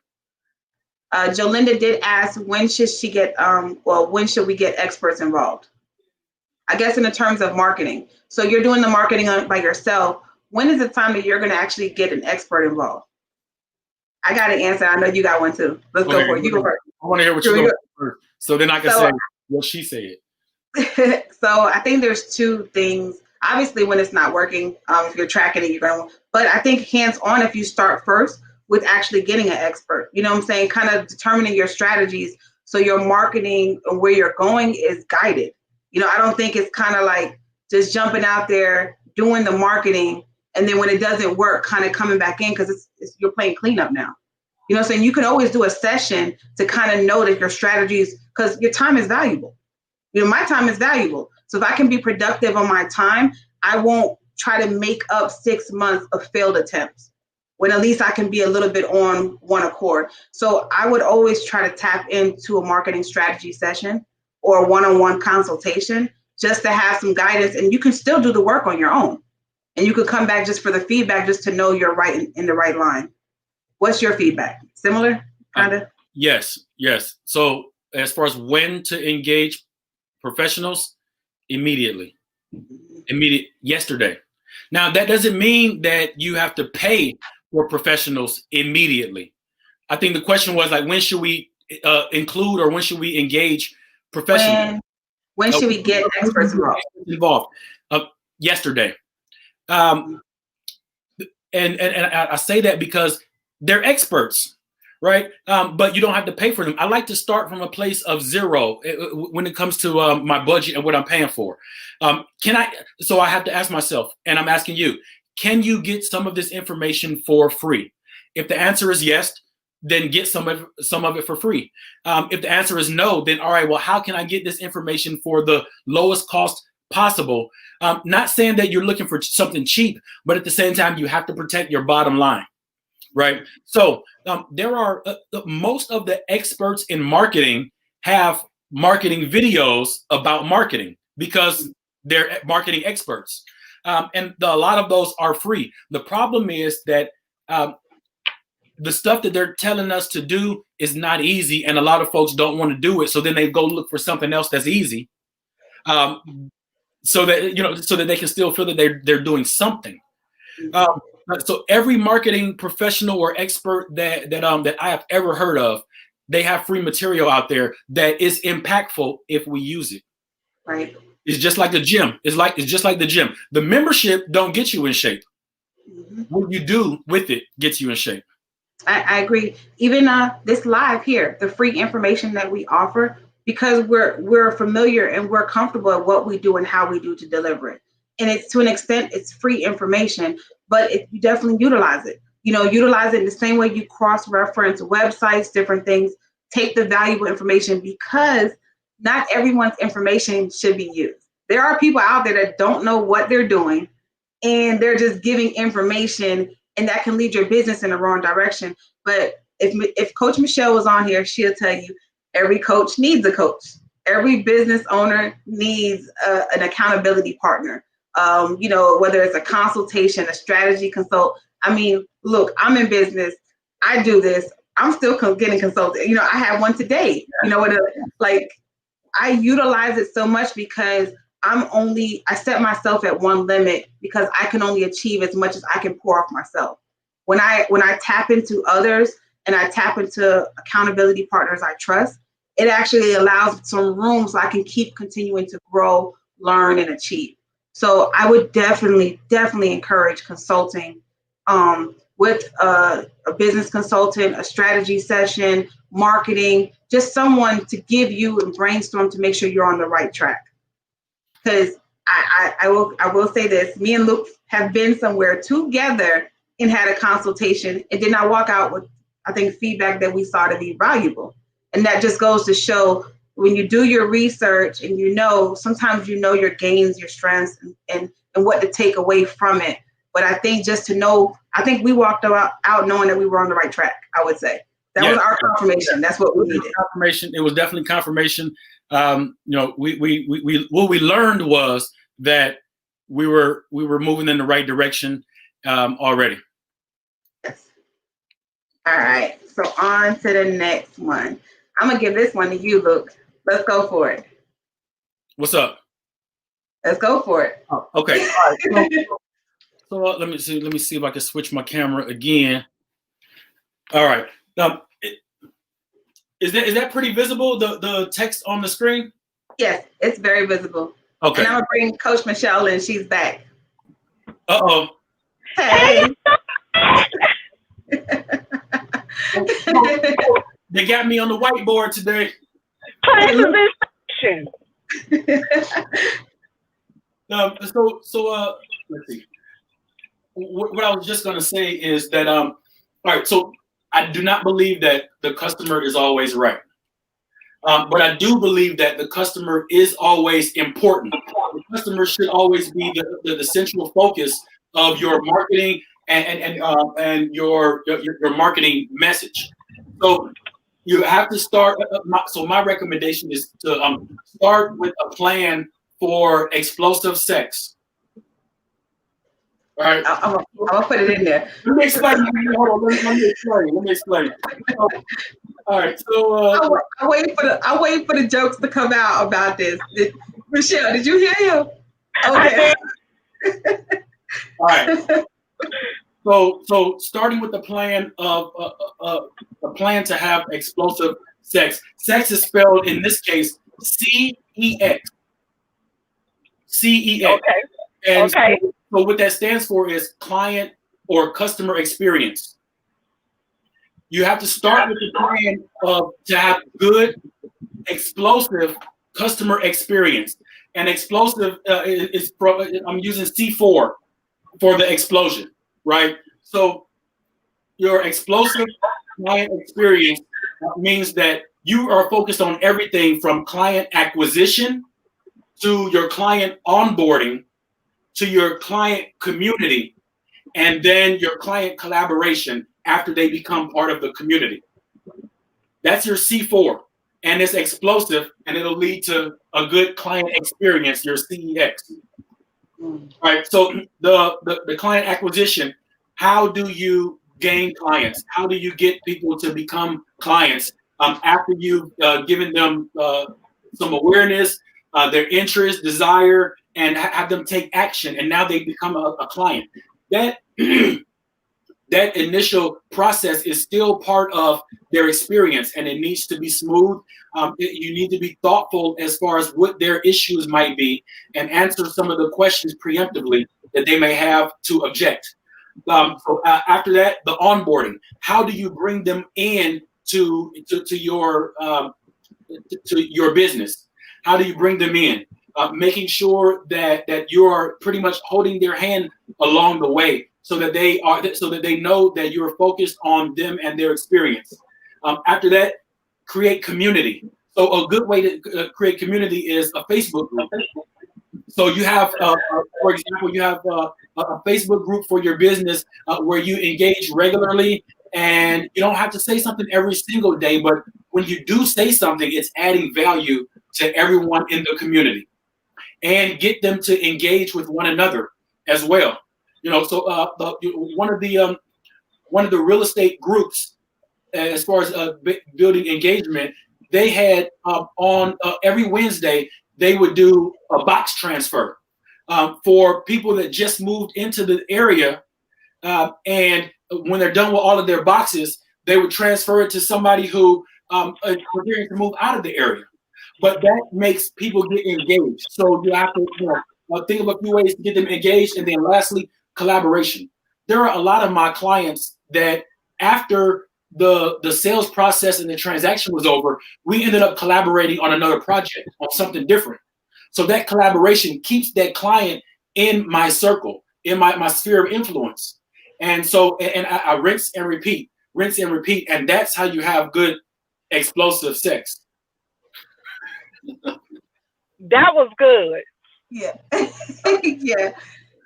Jolinda did ask, when should she get when should we get experts involved? I guess in the terms of marketing. So you're doing the marketing by yourself. When is the time that you're going to actually get an expert involved? I got an answer. I know you got one too. Let's go for it. You go first. I want to hear what you go first, so then I can say what she said. So I think there's two things. Obviously, when it's not working, if you're tracking it, you're going to. But I think hands-on, if you start first with actually getting an expert, you know what I'm saying, kind of determining your strategies so your marketing and where you're going is guided. I don't think it's kind of like just jumping out there, doing the marketing, and then when it doesn't work, kind of coming back in because you're playing cleanup now. You know what I'm saying? You can always do a session to kind of know that your strategies, because your time is valuable. My time is valuable. So if I can be productive on my time, I won't try to make up 6 months of failed attempts when at least I can be a little bit on one accord. So I would always try to tap into a marketing strategy session or a one-on-one consultation just to have some guidance, and you can still do the work on your own. And you could come back just for the feedback, just to know you're right in the right line. What's your feedback? Similar, kind of? Yes. So as far as when to engage professionals, immediately, yesterday. Now, that doesn't mean that you have to pay for professionals immediately. I think the question was like, when should we include or when should we engage professionals? When should we get experts involved? Yesterday. And I say that because they're experts, right? But you don't have to pay for them. I like to start from a place of zero when it comes to my budget and what I'm paying for. So I have to ask myself, and I'm asking you, can you get some of this information for free? If the answer is yes, then get some of it for free. If the answer is no, then all right, well, how can I get this information for the lowest cost possible? Not saying that you're looking for something cheap, but at the same time, you have to protect your bottom line, right? So there are most of the experts in marketing have marketing videos about marketing because they're marketing experts. And a lot of those are free. The problem is that the stuff that they're telling us to do is not easy, and a lot of folks don't want to do it. So then they go look for something else that's easy, so that they can still feel that they're doing something. So every marketing professional or expert that I have ever heard of, they have free material out there that is impactful if we use it. Right. It's just like the gym. It's just like the gym. The membership don't get you in shape. Mm-hmm. What you do with it gets you in shape. I agree. Even this live here, the free information that we offer, because we're familiar and we're comfortable at what we do and how we do to deliver it. And it's, to an extent, it's free information, but you definitely utilize it. Utilize it in the same way you cross-reference websites, different things. Take the valuable information, because not everyone's information should be used. There are people out there that don't know what they're doing, and they're just giving information, and that can lead your business in the wrong direction. But if Coach Michelle was on here, she'll tell you every coach needs a coach. Every business owner needs an accountability partner. Whether it's a consultation, a strategy consult. I mean, look, I'm in business. I do this. I'm still getting consulted. I have one today. I utilize it so much because I set myself at one limit, because I can only achieve as much as I can pour off myself. When I tap into others and I tap into accountability partners I trust, it actually allows some room so I can keep continuing to grow, learn, and achieve. So I would definitely encourage consulting with a business consultant, a strategy session, marketing, just someone to give you and brainstorm to make sure you're on the right track. Because I will say this, me and Luke have been somewhere together and had a consultation and did not walk out with, I think, feedback that we saw to be valuable. And that just goes to show, when you do your research and sometimes your gains, your strengths, and what to take away from it. But I think just to know, I think we walked out knowing that we were on the right track, I would say. That was our confirmation. That's what we needed. Confirmation. It was definitely confirmation. You know, we what we learned was that we were moving in the right direction already. Yes. All right. So on to the next one. I'm gonna give this one to you, Luke. Let's go for it. What's up? Let's go for it. Oh, okay. All right. So let me see. Let me see if I can switch my camera again. All right. Is that pretty visible? The text on the screen? Yes, it's very visible. Okay. And I'm gonna bring Coach Michelle in. She's back. Uh-oh. Hey. They got me on the whiteboard today. Class of instruction. Let's see. What I was just gonna say is that all right. So I do not believe that the customer is always right, but I do believe that the customer is always important. The customer should always be the central focus of your marketing and your marketing message. So you have to start. So my recommendation is to start with a plan for explosive sex. All right. I'm gonna put it in there. Let me explain. Hold on. Let me explain. So, all right. So I wait for the jokes to come out about this. Michelle, did you hear him? Okay. All right. So starting with the plan of a plan to have explosive sex. Sex is spelled in this case CEX. CEX. Okay. And okay. So what that stands for is client or customer experience. You have to start with the plan to have good, explosive customer experience. And explosive is I'm using C4 for the explosion, right? So your explosive client experience means that you are focused on everything from client acquisition to your client onboarding to your client community, and then your client collaboration after they become part of the community. That's your C4, and it's explosive, and it'll lead to a good client experience, your CEX. All right, so the client acquisition, how do you gain clients? How do you get people to become clients after you've given them some awareness, their interest, desire, and have them take action, and now they become a client? That that initial process is still part of their experience, and it needs to be smooth. You need to be thoughtful as far as what their issues might be and answer some of the questions preemptively that they may have to object. So after that, the onboarding. How do you bring them in to your business? How do you bring them in? Making sure that you are pretty much holding their hand along the way, so that they know that you're focused on them and their experience. After that, create community. So a good way to create community is a Facebook group. So you have, for example, you have a Facebook group for your business where you engage regularly, and you don't have to say something every single day, but when you do say something, it's adding value to everyone in the community, and get them to engage with one another as well. So one of the real estate groups, as far as building engagement, they had on every Wednesday they would do a box transfer for people that just moved into the area, and when they're done with all of their boxes, they would transfer it to somebody who is preparing to move out of the area. But that makes people get engaged. So you have to think of a few ways to get them engaged, and then lastly, collaboration. There are a lot of my clients that after the sales process and the transaction was over, we ended up collaborating on another project, on something different. So that collaboration keeps that client in my circle, in my sphere of influence. And so, and I rinse and repeat, and that's how you have good explosive sex. That was good. Yeah. Yeah.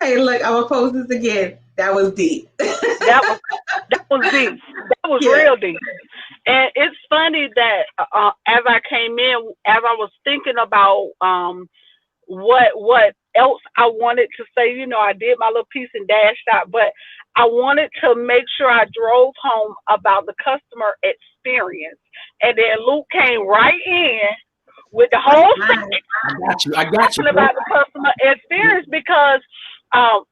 Hey, look, I'm gonna post this again. That was deep. That was deep. That was real deep. And it's funny that as I came in, as I was thinking about what else I wanted to say, I did my little piece and dashed out, but I wanted to make sure I drove home about the customer experience. And then Luke came right in with the whole thing I got you. about the customer experience because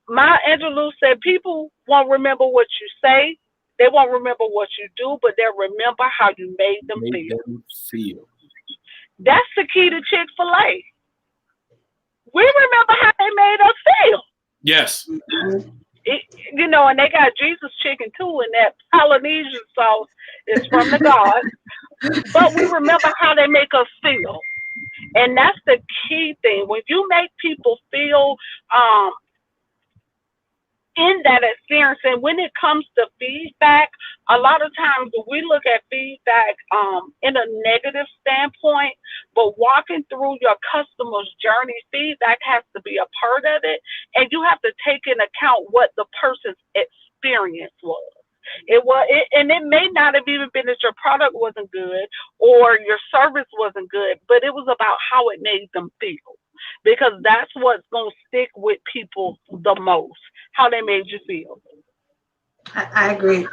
my Angelou said people won't remember what you say, they won't remember what you do, but they'll remember how you made them feel. That's the key to Chick-fil-A. We remember how they made us feel. Yes. And they got Jesus chicken too, and that Polynesian sauce is from the gods. But we remember how they make us feel. And that's the key thing. When you make people feel in that experience, and when it comes to feedback, a lot of times we look at feedback in a negative standpoint, but walking through your customer's journey, feedback has to be a part of it, and you have to take into account what the person's experience was. And it may not have even been that your product wasn't good or your service wasn't good, but it was about how it made them feel, because that's what's going to stick with people the most, how they made you feel. I agree.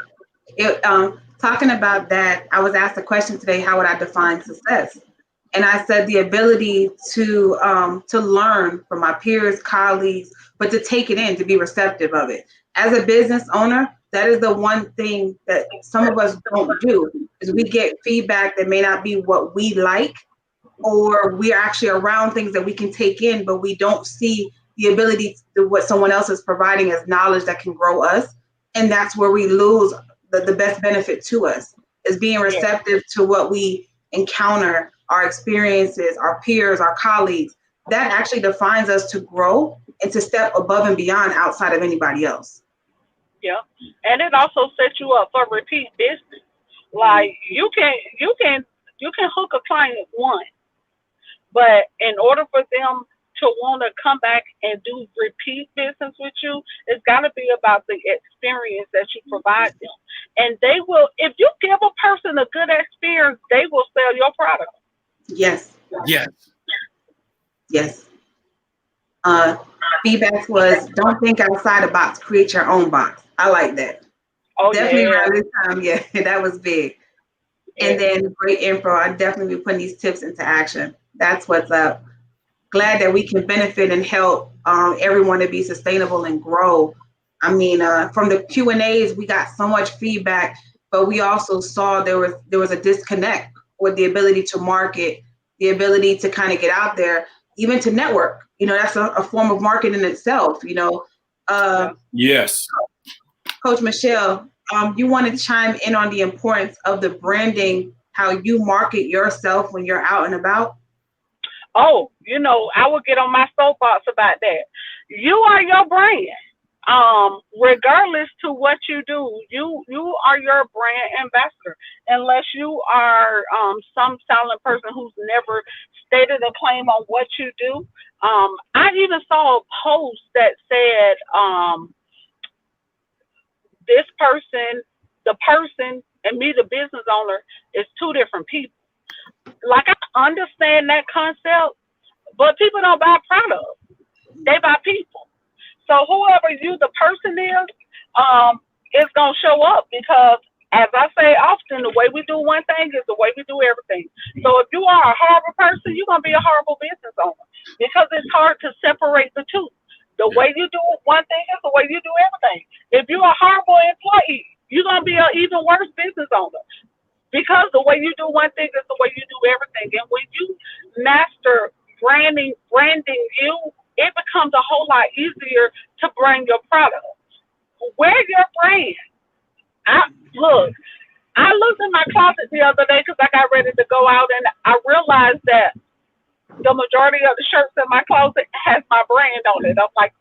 Talking about that, I was asked a question today, how would I define success? And I said the ability to learn from my peers, colleagues, but to take it in, to be receptive of it. As a business owner, that is the one thing that some of us don't do, is we get feedback that may not be what we like, or we're actually around things that we can take in, but we don't see the ability to what someone else is providing as knowledge that can grow us. And that's where we lose the best benefit to us, is being receptive to what we encounter, our experiences, our peers, our colleagues. That actually defines us to grow and to step above and beyond outside of anybody else. Yeah. And it also sets you up for repeat business. Like you can hook a client once, but in order for them to want to come back and do repeat business with you, it's got to be about the experience that you provide them. And they will, if you give a person a good experience, they will sell your product. Yes. Yes. Yes. Feedback was, don't think outside the box, create your own box. I like that. Oh, definitely yeah. around this time, yeah, that was big. Yeah. And then great info. I definitely be putting these tips into action. That's what's up. Glad that we can benefit and help everyone to be sustainable and grow. I mean, from the Q&As, we got so much feedback, but we also saw there was a disconnect with the ability to market, the ability to kind of get out there, even to network. That's a form of marketing in itself, Yes. Coach Michelle, you wanted to chime in on the importance of the branding, how you market yourself when you're out and about? Oh, I will get on my soapbox about that. You are your brand. Regardless to what you do, you are your brand ambassador. Unless you are some silent person who's never stated a claim on what you do. I even saw a post that said, this person, the person, and me, the business owner, is two different people. Like, I understand that concept, but people don't buy products. They buy people. So whoever you, the person is going to show up, because, as I say often, the way we do one thing is the way we do everything. So if you are a horrible person, you're going to be a horrible business owner, because it's hard to separate the two. The way you do one thing is the way you do everything. If you're a horrible employee, you're going to be an even worse business owner, because the way you do one thing is the way you do everything. And when you master branding you, it becomes a whole lot easier to brand your product. Wear your brand. I looked in my closet the other day because I got ready to go out, and I realized that the majority of the shirts in my closet has my brand on it. I'm like,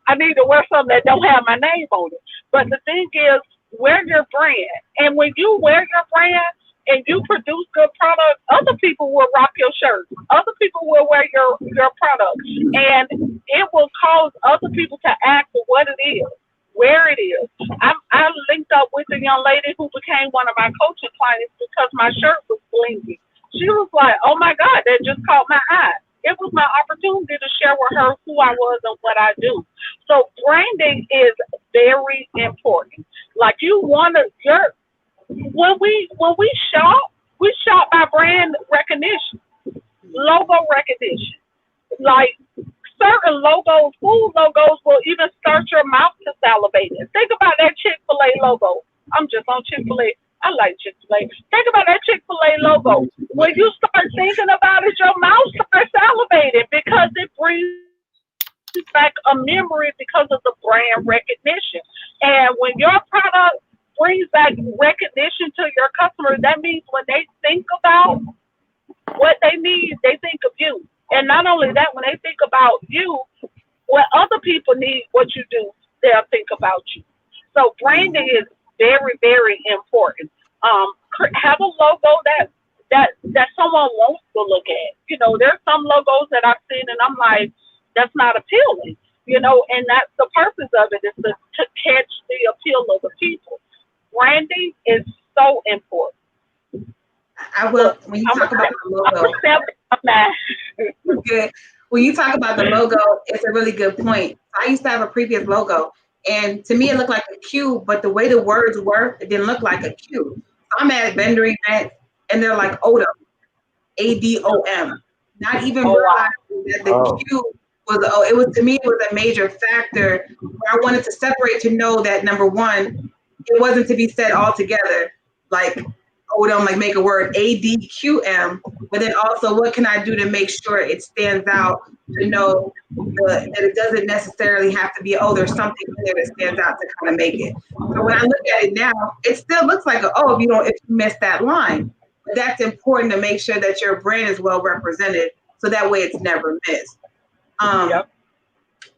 I need to wear something that don't have my name on it. But the thing is, wear your brand. And when you wear your brand and you produce good products, other people will rock your shirt. Other people will wear your product. And it will cause other people to ask for what it is. where it is. I linked up with a young lady who became one of my coaching clients because my shirt was blingy. She was like, "Oh my God, that just caught my eye." It was my opportunity to share with her who I was and what I do. So branding is very important. Like you want to, when we shop by brand recognition, logo recognition. Like certain logos, food logos will even start your mouth to salivate. Think about that Chick-fil-A logo. I'm just on Chick-fil-A. I like Chick-fil-A. Think about that Chick-fil-A logo. When you start thinking about it, your mouth starts salivating because it brings back a memory because of the brand recognition. And when your product brings back recognition to your customers, that means when they think about what they need, they think of you. And not only that, when they think about you, what other people need, what you do, they'll think about you. So branding is very, very important. Have a logo that someone wants to look at. You know, there's some logos that I've seen and I'm like, that's not appealing. You know, and that's the purpose of it, is to catch the appeal of the people. Branding is so important. I will, when you talk about the logo, good. When you talk about the logo, it's a really good point. I used to have a previous logo, and to me, it looked like a Q, but the way the words were, it didn't look like a Q. I'm at vendor events, and they're like Odom, ADOM. Not even realizing that the Q was, it was, to me, it was a major factor where I wanted to separate to know that, number one, it wasn't to be said all together, like Odom, like make a word ADQM, but then also what can I do to make sure it stands out, to know that it doesn't necessarily have to be, oh, there's something there that stands out to kind of make it. So when I look at it now, it still looks like, if you miss that line. But that's important to make sure that your brand is well represented, so that way it's never missed.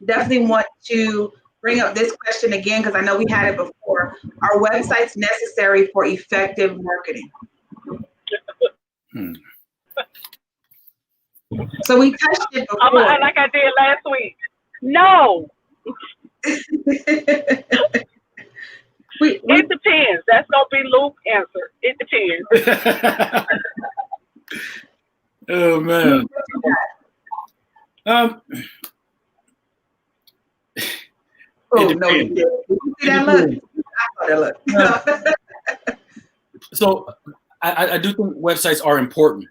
Definitely want to bring up this question again, because I know we had it before. Are websites necessary for effective marketing? So we touched it before. Like I did last week. No. It depends. That's going to be Luke's answer. It depends. Oh, man. No, you did. You see that look? I saw that look. So I do think websites are important.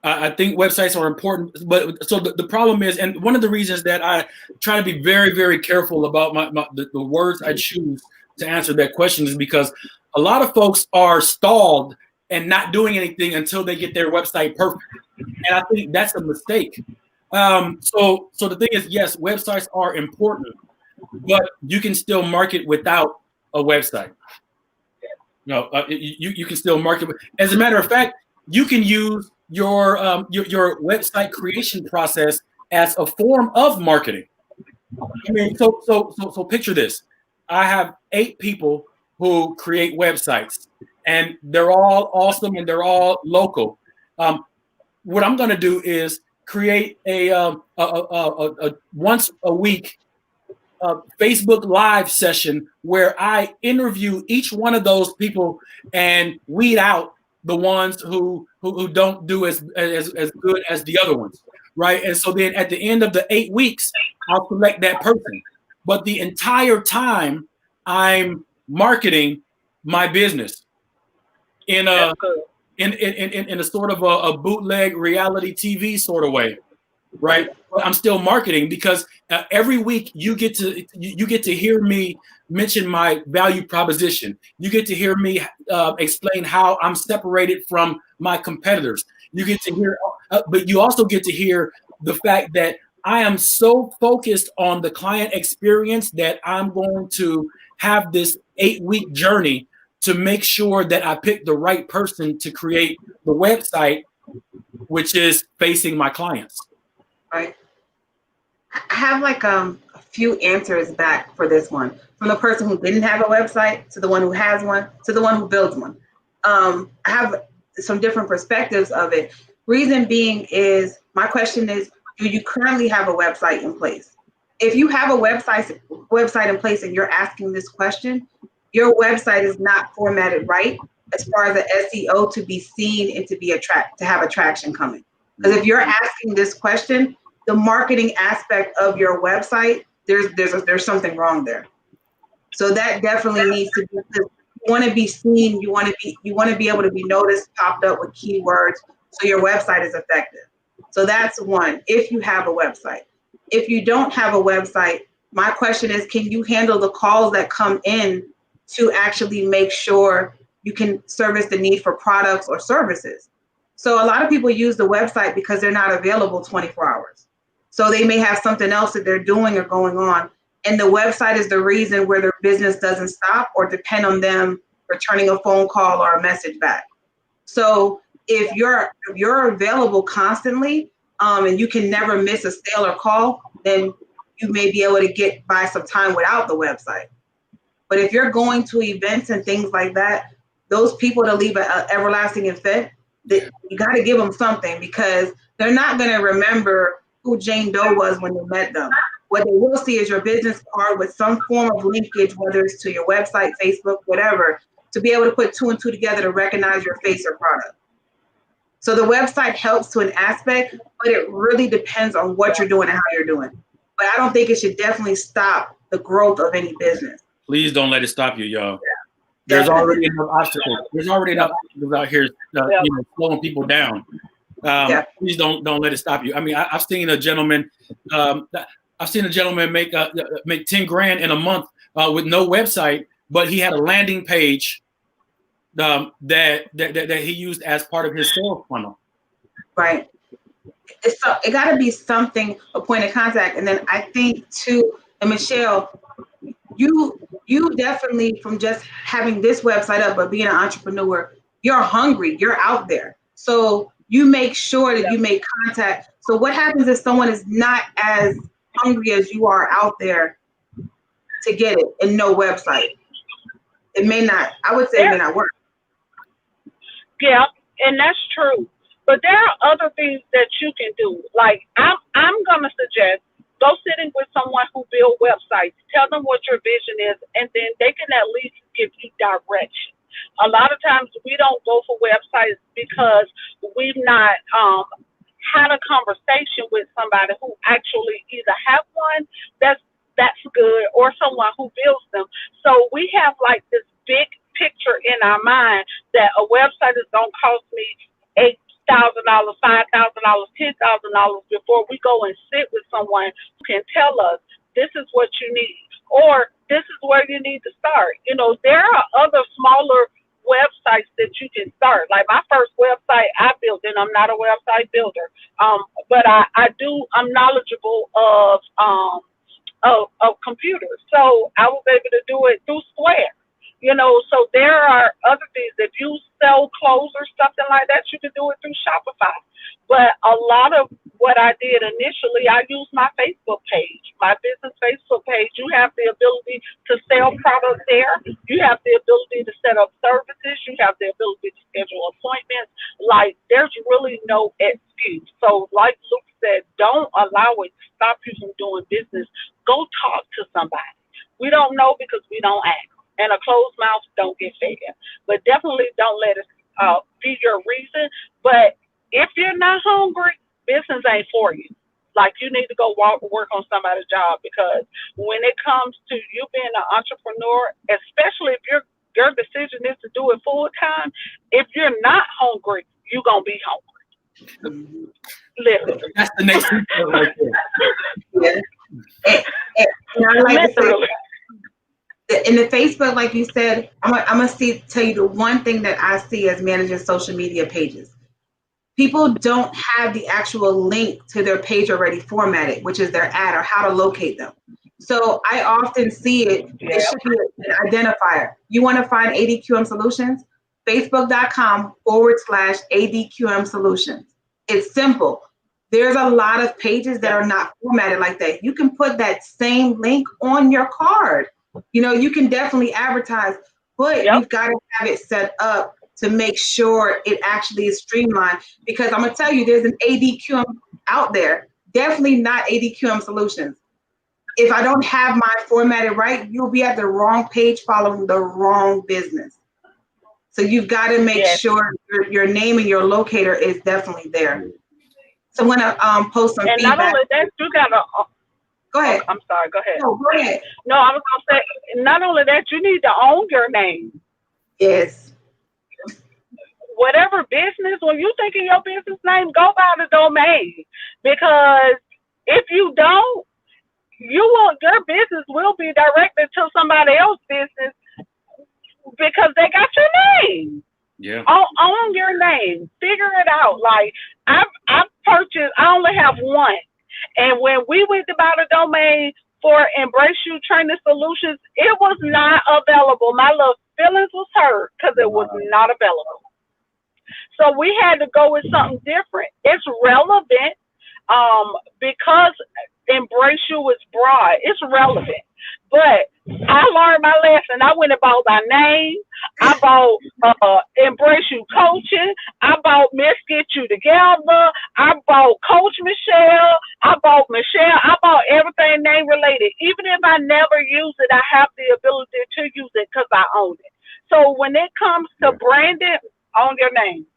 I think websites are important, but so the problem is, and one of the reasons that I try to be very, very careful about the words I choose to answer that question is because a lot of folks are stalled and not doing anything until they get their website perfect. And I think that's a mistake. So the thing is, yes, websites are important, but you can still market without a website. No, you can still market. As a matter of fact, you can use your website creation process as a form of marketing. I mean, so picture this. I have 8 people who create websites, and they're all awesome and they're all local. What I'm going to do is create a once a week Facebook Live session where I interview each one of those people and weed out the ones who don't do as good as the other ones, right? And so then at the end of the 8 weeks, I'll select that person. But the entire time, I'm marketing my business in a sort of a bootleg reality TV sort of way, right? But I'm still marketing because every week you get to hear me mention my value proposition. You get to hear me explain how I'm separated from my competitors. You get to hear, but you also get to hear the fact that I am so focused on the client experience that I'm going to have this 8-week journey to make sure that I pick the right person to create the website, which is facing my clients. Right. I have like a few answers back for this one, from the person who didn't have a website to the one who has one to the one who builds one. I have some different perspectives of it. Reason being is, my question is, do you currently have a website in place? if you have a website in place and you're asking this question, your website is not formatted right as far as the SEO to be seen and to have attraction coming. Because if you're asking this question, the marketing aspect of your website, there's something wrong there. So that definitely needs to be. You want to be seen. You want to be able to be noticed, popped up with keywords, so your website is effective. So that's one. If you have a website. If you don't have a website, my question is, can you handle the calls that come in to actually make sure you can service the need for products or services? So a lot of people use the website because they're not available 24 hours. So they may have something else that they're doing or going on. And the website is the reason where their business doesn't stop or depend on them returning a phone call or a message back. So if you're available constantly, and you can never miss a sale or call, then you may be able to get by some time without the website. But if you're going to events and things like that, those people to leave an everlasting event, you got to give them something, because they're not going to remember who Jane Doe was when you met them. What they will see is your business card with some form of linkage, whether it's to your website, Facebook, whatever, to be able to put two and two together to recognize your face or product. So the website helps to an aspect, but it really depends on what you're doing and how you're doing. But I don't think it should definitely stop the growth of any business. Please don't let it stop you, y'all. Yeah, there's already enough obstacles. There's already enough obstacles out here, slowing people down. Please don't let it stop you. I mean, I've seen a gentleman. I've seen a gentleman make 10 grand in a month with no website, but he had a landing page that he used as part of his sales funnel. Right. It got to be something, a point of contact. And then I think too, and Michelle, you definitely, from just having this website up, but being an entrepreneur, you're hungry, you're out there. So you make sure that you make contact. So what happens if someone is not as hungry as you are out there to get it and no website? It may not, I would say it may not work. Yeah, and that's true. But there are other things that you can do. Like I'm gonna suggest go sitting with someone who build websites. Tell them what your vision is, and then they can at least give you direction. A lot of times we don't go for websites because we've not had a conversation with somebody who actually either have one that's good or someone who builds them. So we have like this big picture in our mind that a website is gonna cost me $8,000, $5,000, $10,000 before we go and sit with someone who can tell us this is what you need or this is where you need to start. You know, there are other smaller websites that you can start. Like my first website I built, and I'm not a website builder, but I'm knowledgeable of computers. So I was able to do it through Square. You know, so there are other things. If you sell clothes or something like that, you can do it through Shopify. But a lot of what I did initially, I used my Facebook page, my business Facebook page. You have the ability to sell products there. You have the ability to set up services. You have the ability to schedule appointments. Like, there's really no excuse. So like Luke said, don't allow it to stop you from doing business. Go talk to somebody. We don't know because we don't ask. And a closed mouth don't get fed. But definitely don't let it be your reason. But if you're not hungry, business ain't for you. Like, you need to go work on somebody's job, because when it comes to you being an entrepreneur, especially if your decision is to do it full time, if you're not hungry, you're going to be hungry. Literally. That's the next thing right there. And I like to say, in the Facebook, like you said, I'm gonna tell you the one thing that I see as managing social media pages. People don't have the actual link to their page already formatted, which is their ad or how to locate them. So I often see it should be an identifier. You want to find ADQM Solutions? Facebook.com/ADQM Solutions. It's simple. There's a lot of pages that are not formatted like that. You can put that same link on your card. You know, you can definitely advertise, but you've got to have it set up to make sure it actually is streamlined. Because I'm going to tell you, there's an ADQM out there, definitely not ADQM Solutions. if I don't have my formatted right, you'll be at the wrong page following the wrong business. So you've got to make sure your name and your locator is definitely there. So I'm gonna post some feedback. And not only that, you gotta. Go ahead. I'm sorry. Go ahead. No, go ahead. No, I was gonna say. Not only that, you need to own your name. Yes. Whatever business, when you think of your business name, go by the domain. Because if you don't, your business will be directed to somebody else's business because they got your name. Yeah. Own your name. Figure it out. Like I've purchased. I only have one, and when we went to buy the domain for Embrace You Training Solutions, it was not available. My little feelings was hurt because it was not available. So we had to go with something different. It's relevant because Embrace You is broad. It's relevant. But I learned my lesson. I went and bought my name. I bought Embrace You Coaching. I bought Let's Get You Together. I bought Coach Michelle. I bought Michelle. I bought everything name related. Even if I never use it, I have the ability to use it because I own it. So when it comes to branding, own your name.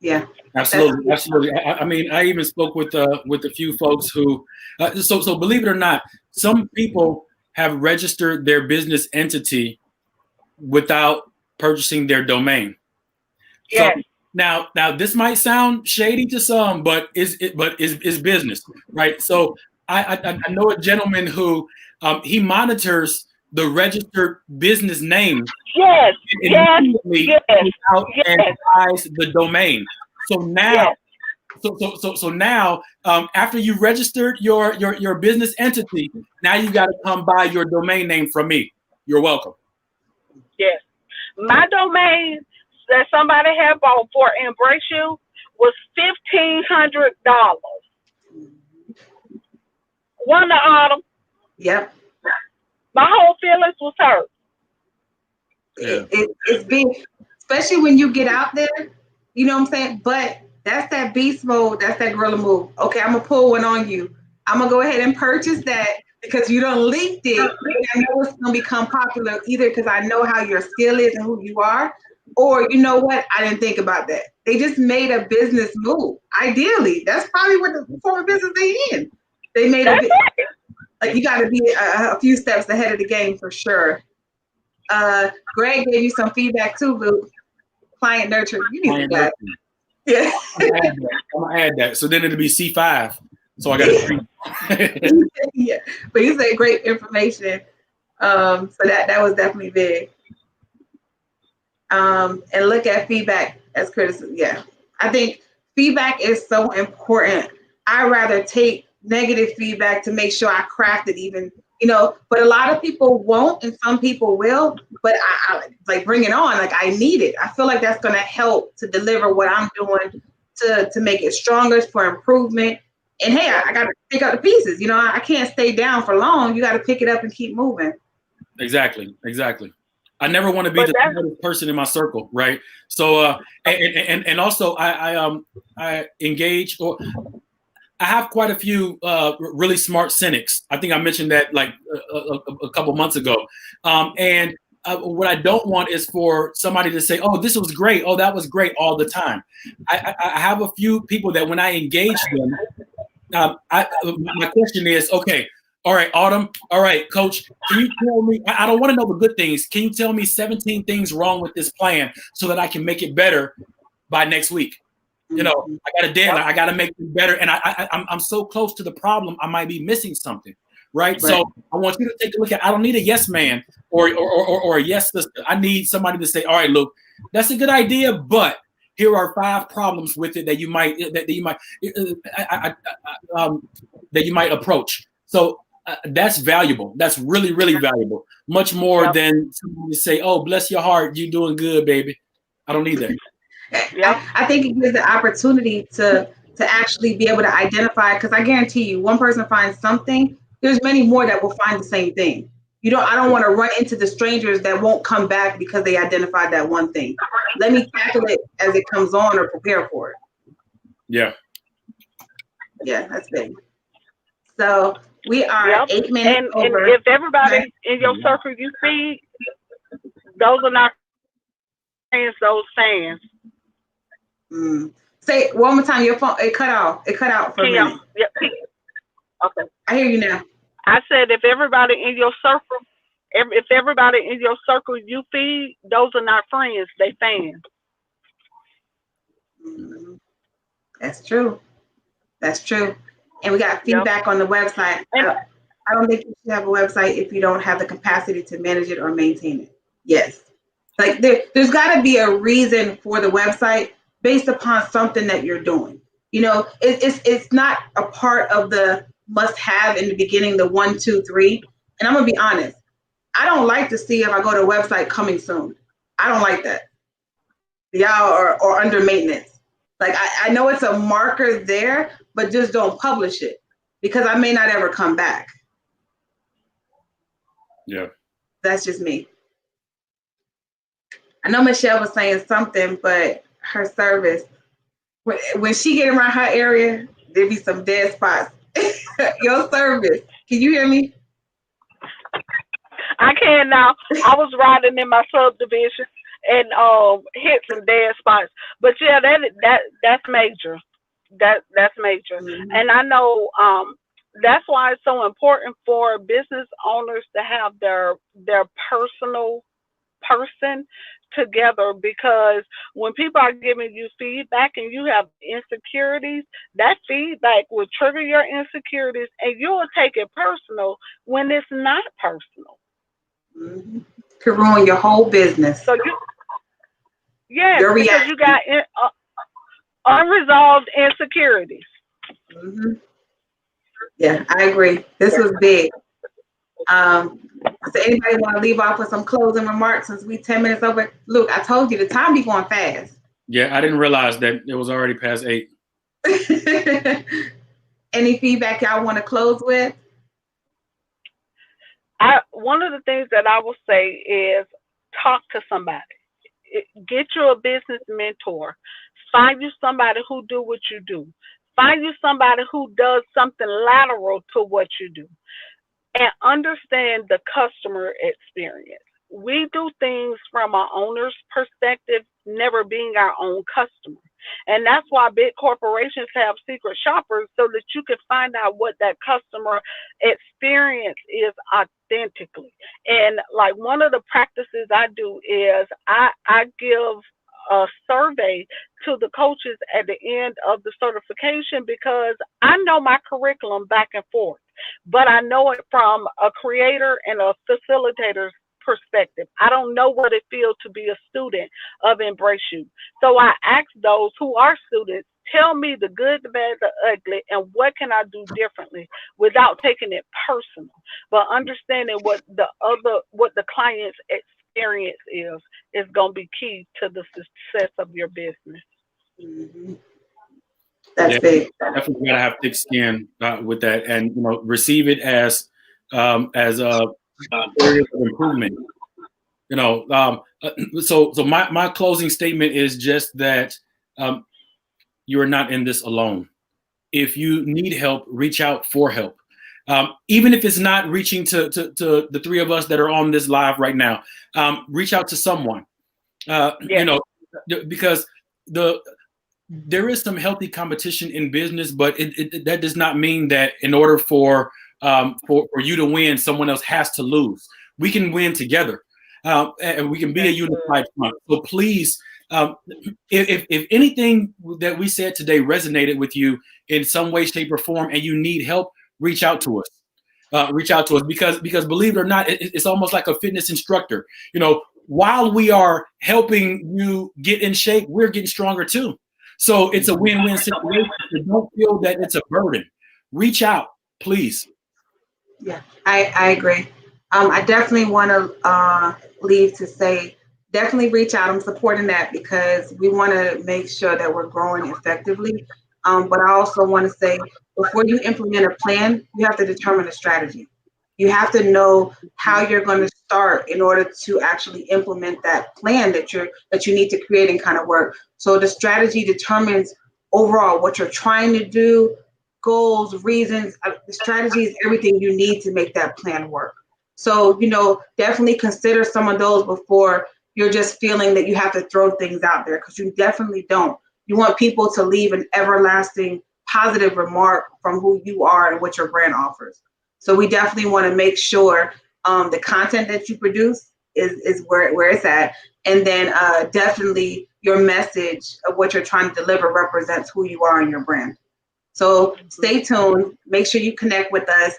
Yeah, absolutely. I mean, I even spoke with a few folks who, so believe it or not, some people have registered their business entity without purchasing their domain. Yes. So now this might sound shady to some, but is business, right? So I know a gentleman who he monitors the registered business name. Yes. And buys the domain. So now, so now, after you registered your business entity, now you got to come buy your domain name from me. You're welcome. Yes, my domain that somebody had bought for Embrace You was $1,500. One the autumn. Yep. My whole feelings was hurt. Yeah. It's big, especially when you get out there, you know what I'm saying? But that's that beast mode, that's that gorilla move. Okay, I'm gonna pull one on you. I'm gonna go ahead and purchase that because you done leaked it. I know it's gonna become popular either because I know how your skill is and who you are, or you know what? I didn't think about that. They just made a business move. Ideally, that's probably what the form of business they in. They made like you got to be a few steps ahead of the game for sure. Greg gave you some feedback too, Luke. Client nurture. You need that. Yeah. I'm gonna add that. So then it'll be C5. So I got to. Yeah, but you said great information. So that was definitely big. And look at feedback as criticism. Yeah, I think feedback is so important. I rather take negative feedback to make sure I craft it even, but a lot of people won't and some people will, but I like bring it on. Like I need it. I feel like that's going to help to deliver what I'm doing to make it stronger for improvement. And hey, I got to pick up the pieces. I can't stay down for long. You got to pick it up and keep moving. Exactly. I never want to be the person in my circle, right? So, and also I engage or I have quite a few really smart cynics. I think I mentioned that like a couple months ago. And what I don't want is for somebody to say, "Oh, this was great. Oh, that was great," all the time. I have a few people that when I engage them, my question is, okay, all right, Autumn, all right, Coach, can you tell me? I don't want to know the good things. Can you tell me 17 things wrong with this plan so that I can make it better by next week? I got a deadline. I got to make it better, and I'm so close to the problem. I might be missing something, right? So I want you to take a look at. I don't need a yes man or a yes sister. I need somebody to say, all right, look, that's a good idea, but here are 5 problems with it that you might approach. So that's valuable. That's really, really valuable. Much more than somebody to say, oh, bless your heart, you doing good, baby. I don't need that. Yeah, I think it gives the opportunity to actually be able to identify, because I guarantee you, one person finds something, there's many more that will find the same thing. I don't want to run into the strangers that won't come back because they identified that one thing. Let me tackle it as it comes on or prepare for it. Yeah. Yeah, that's big. So We are Yep. 8 minutes And over. if everybody in your circle you feed, those are not friends, those fans. Say it one more time. Your phone, it cut off. It cut out for a minute. Yep. Okay. I hear you now. I said if everybody in your circle, if everybody in your circle you feed, those are not friends, they fans. That's true. That's true. And we got feedback on the website. I don't think you should have a website if you don't have the capacity to manage it or maintain it. Yes. Like there's got to be a reason for the website based upon something that you're doing. You know, it's not a part of the must have in the beginning, the 1, 2, 3. And I'm gonna be honest, I don't like to see if I go to a website coming soon. I don't like that. Y'all or under maintenance. Like I know it's a marker there, but just don't publish it because I may not ever come back. Yeah. That's just me. I know Michelle was saying something, but her service, when she get around her area, there be some dead spots. Your service. Can you hear me? I can now. I was riding in my subdivision and hit some dead spots. But yeah, that's major. That's major. Mm-hmm. And I know that's why it's so important for business owners to have their personal person together, because when people are giving you feedback and you have insecurities, that feedback will trigger your insecurities and you'll take it personal when it's not personal. Mm-hmm. Could ruin your whole business. So because you got unresolved insecurities. Mm-hmm. Yeah, I agree. This was big. So anybody want to leave off with some closing remarks since we 10 minutes over? Look, I told you the time be going fast. Yeah, I didn't realize that it was already past 8. Any feedback y'all want to close with? One of the things that I will say is talk to somebody. Get you a business mentor. Find you somebody who do what you do. Find you somebody who does something lateral to what you do. And understand the customer experience. We do things from our owner's perspective, never being our own customer. And that's why big corporations have secret shoppers, so that you can find out what that customer experience is authentically. And like one of the practices I do is I give a survey to the coaches at the end of the certification, because I know my curriculum back and forth, but I know it from a creator and a facilitator's perspective. I don't know what it feels to be a student of Embrace You. So I ask those who are students, tell me the good, the bad, the ugly, and what can I do differently without taking it personal, but understanding what the client's experience is going to be key to the success of your business. Mm-hmm. That's big. Definitely gotta have thick skin with that, and receive it as a area of improvement. So my closing statement is just that you are not in this alone. If you need help, reach out for help. Even if it's not reaching to the three of us that are on this live right now, reach out to someone. Because there is some healthy competition in business, but that does not mean that in order for you to win, someone else has to lose. We can win together, and we can be a unified front. So please, if anything that we said today resonated with you in some way, shape, or form, and you need help, reach out to us. Because believe it or not, it's almost like a fitness instructor. While we are helping you get in shape, we're getting stronger too. So it's a win-win situation. So don't feel that it's a burden. Reach out, please. Yeah, I agree. I definitely want to leave to say, definitely reach out. I'm supporting that because we want to make sure that we're growing effectively. But I also want to say, before you implement a plan, you have to determine a strategy. You have to know how you're going to start in order to actually implement that plan that you need to create and kind of work. So the strategy determines overall what you're trying to do, goals, reasons, strategies, everything you need to make that plan work. So, you know, definitely consider some of those before you're just feeling that you have to throw things out there, because you definitely don't. You want people to leave an everlasting positive remark from who you are and what your brand offers. So we definitely want to make sure the content that you produce is where it's at. And then definitely your message of what you're trying to deliver represents who you are in your brand. So stay tuned. Make sure you connect with us.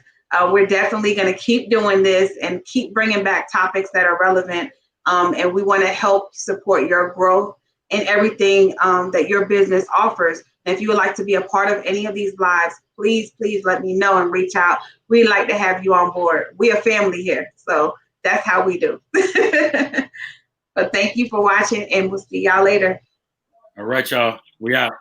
We're definitely going to keep doing this and keep bringing back topics that are relevant. And we want to help support your growth and everything that your business offers. And if you would like to be a part of any of these lives, please let me know and reach out. We'd like to have you on board. We're a family here. So that's how we do. But thank you for watching, and we'll see y'all later. All right, y'all. We out.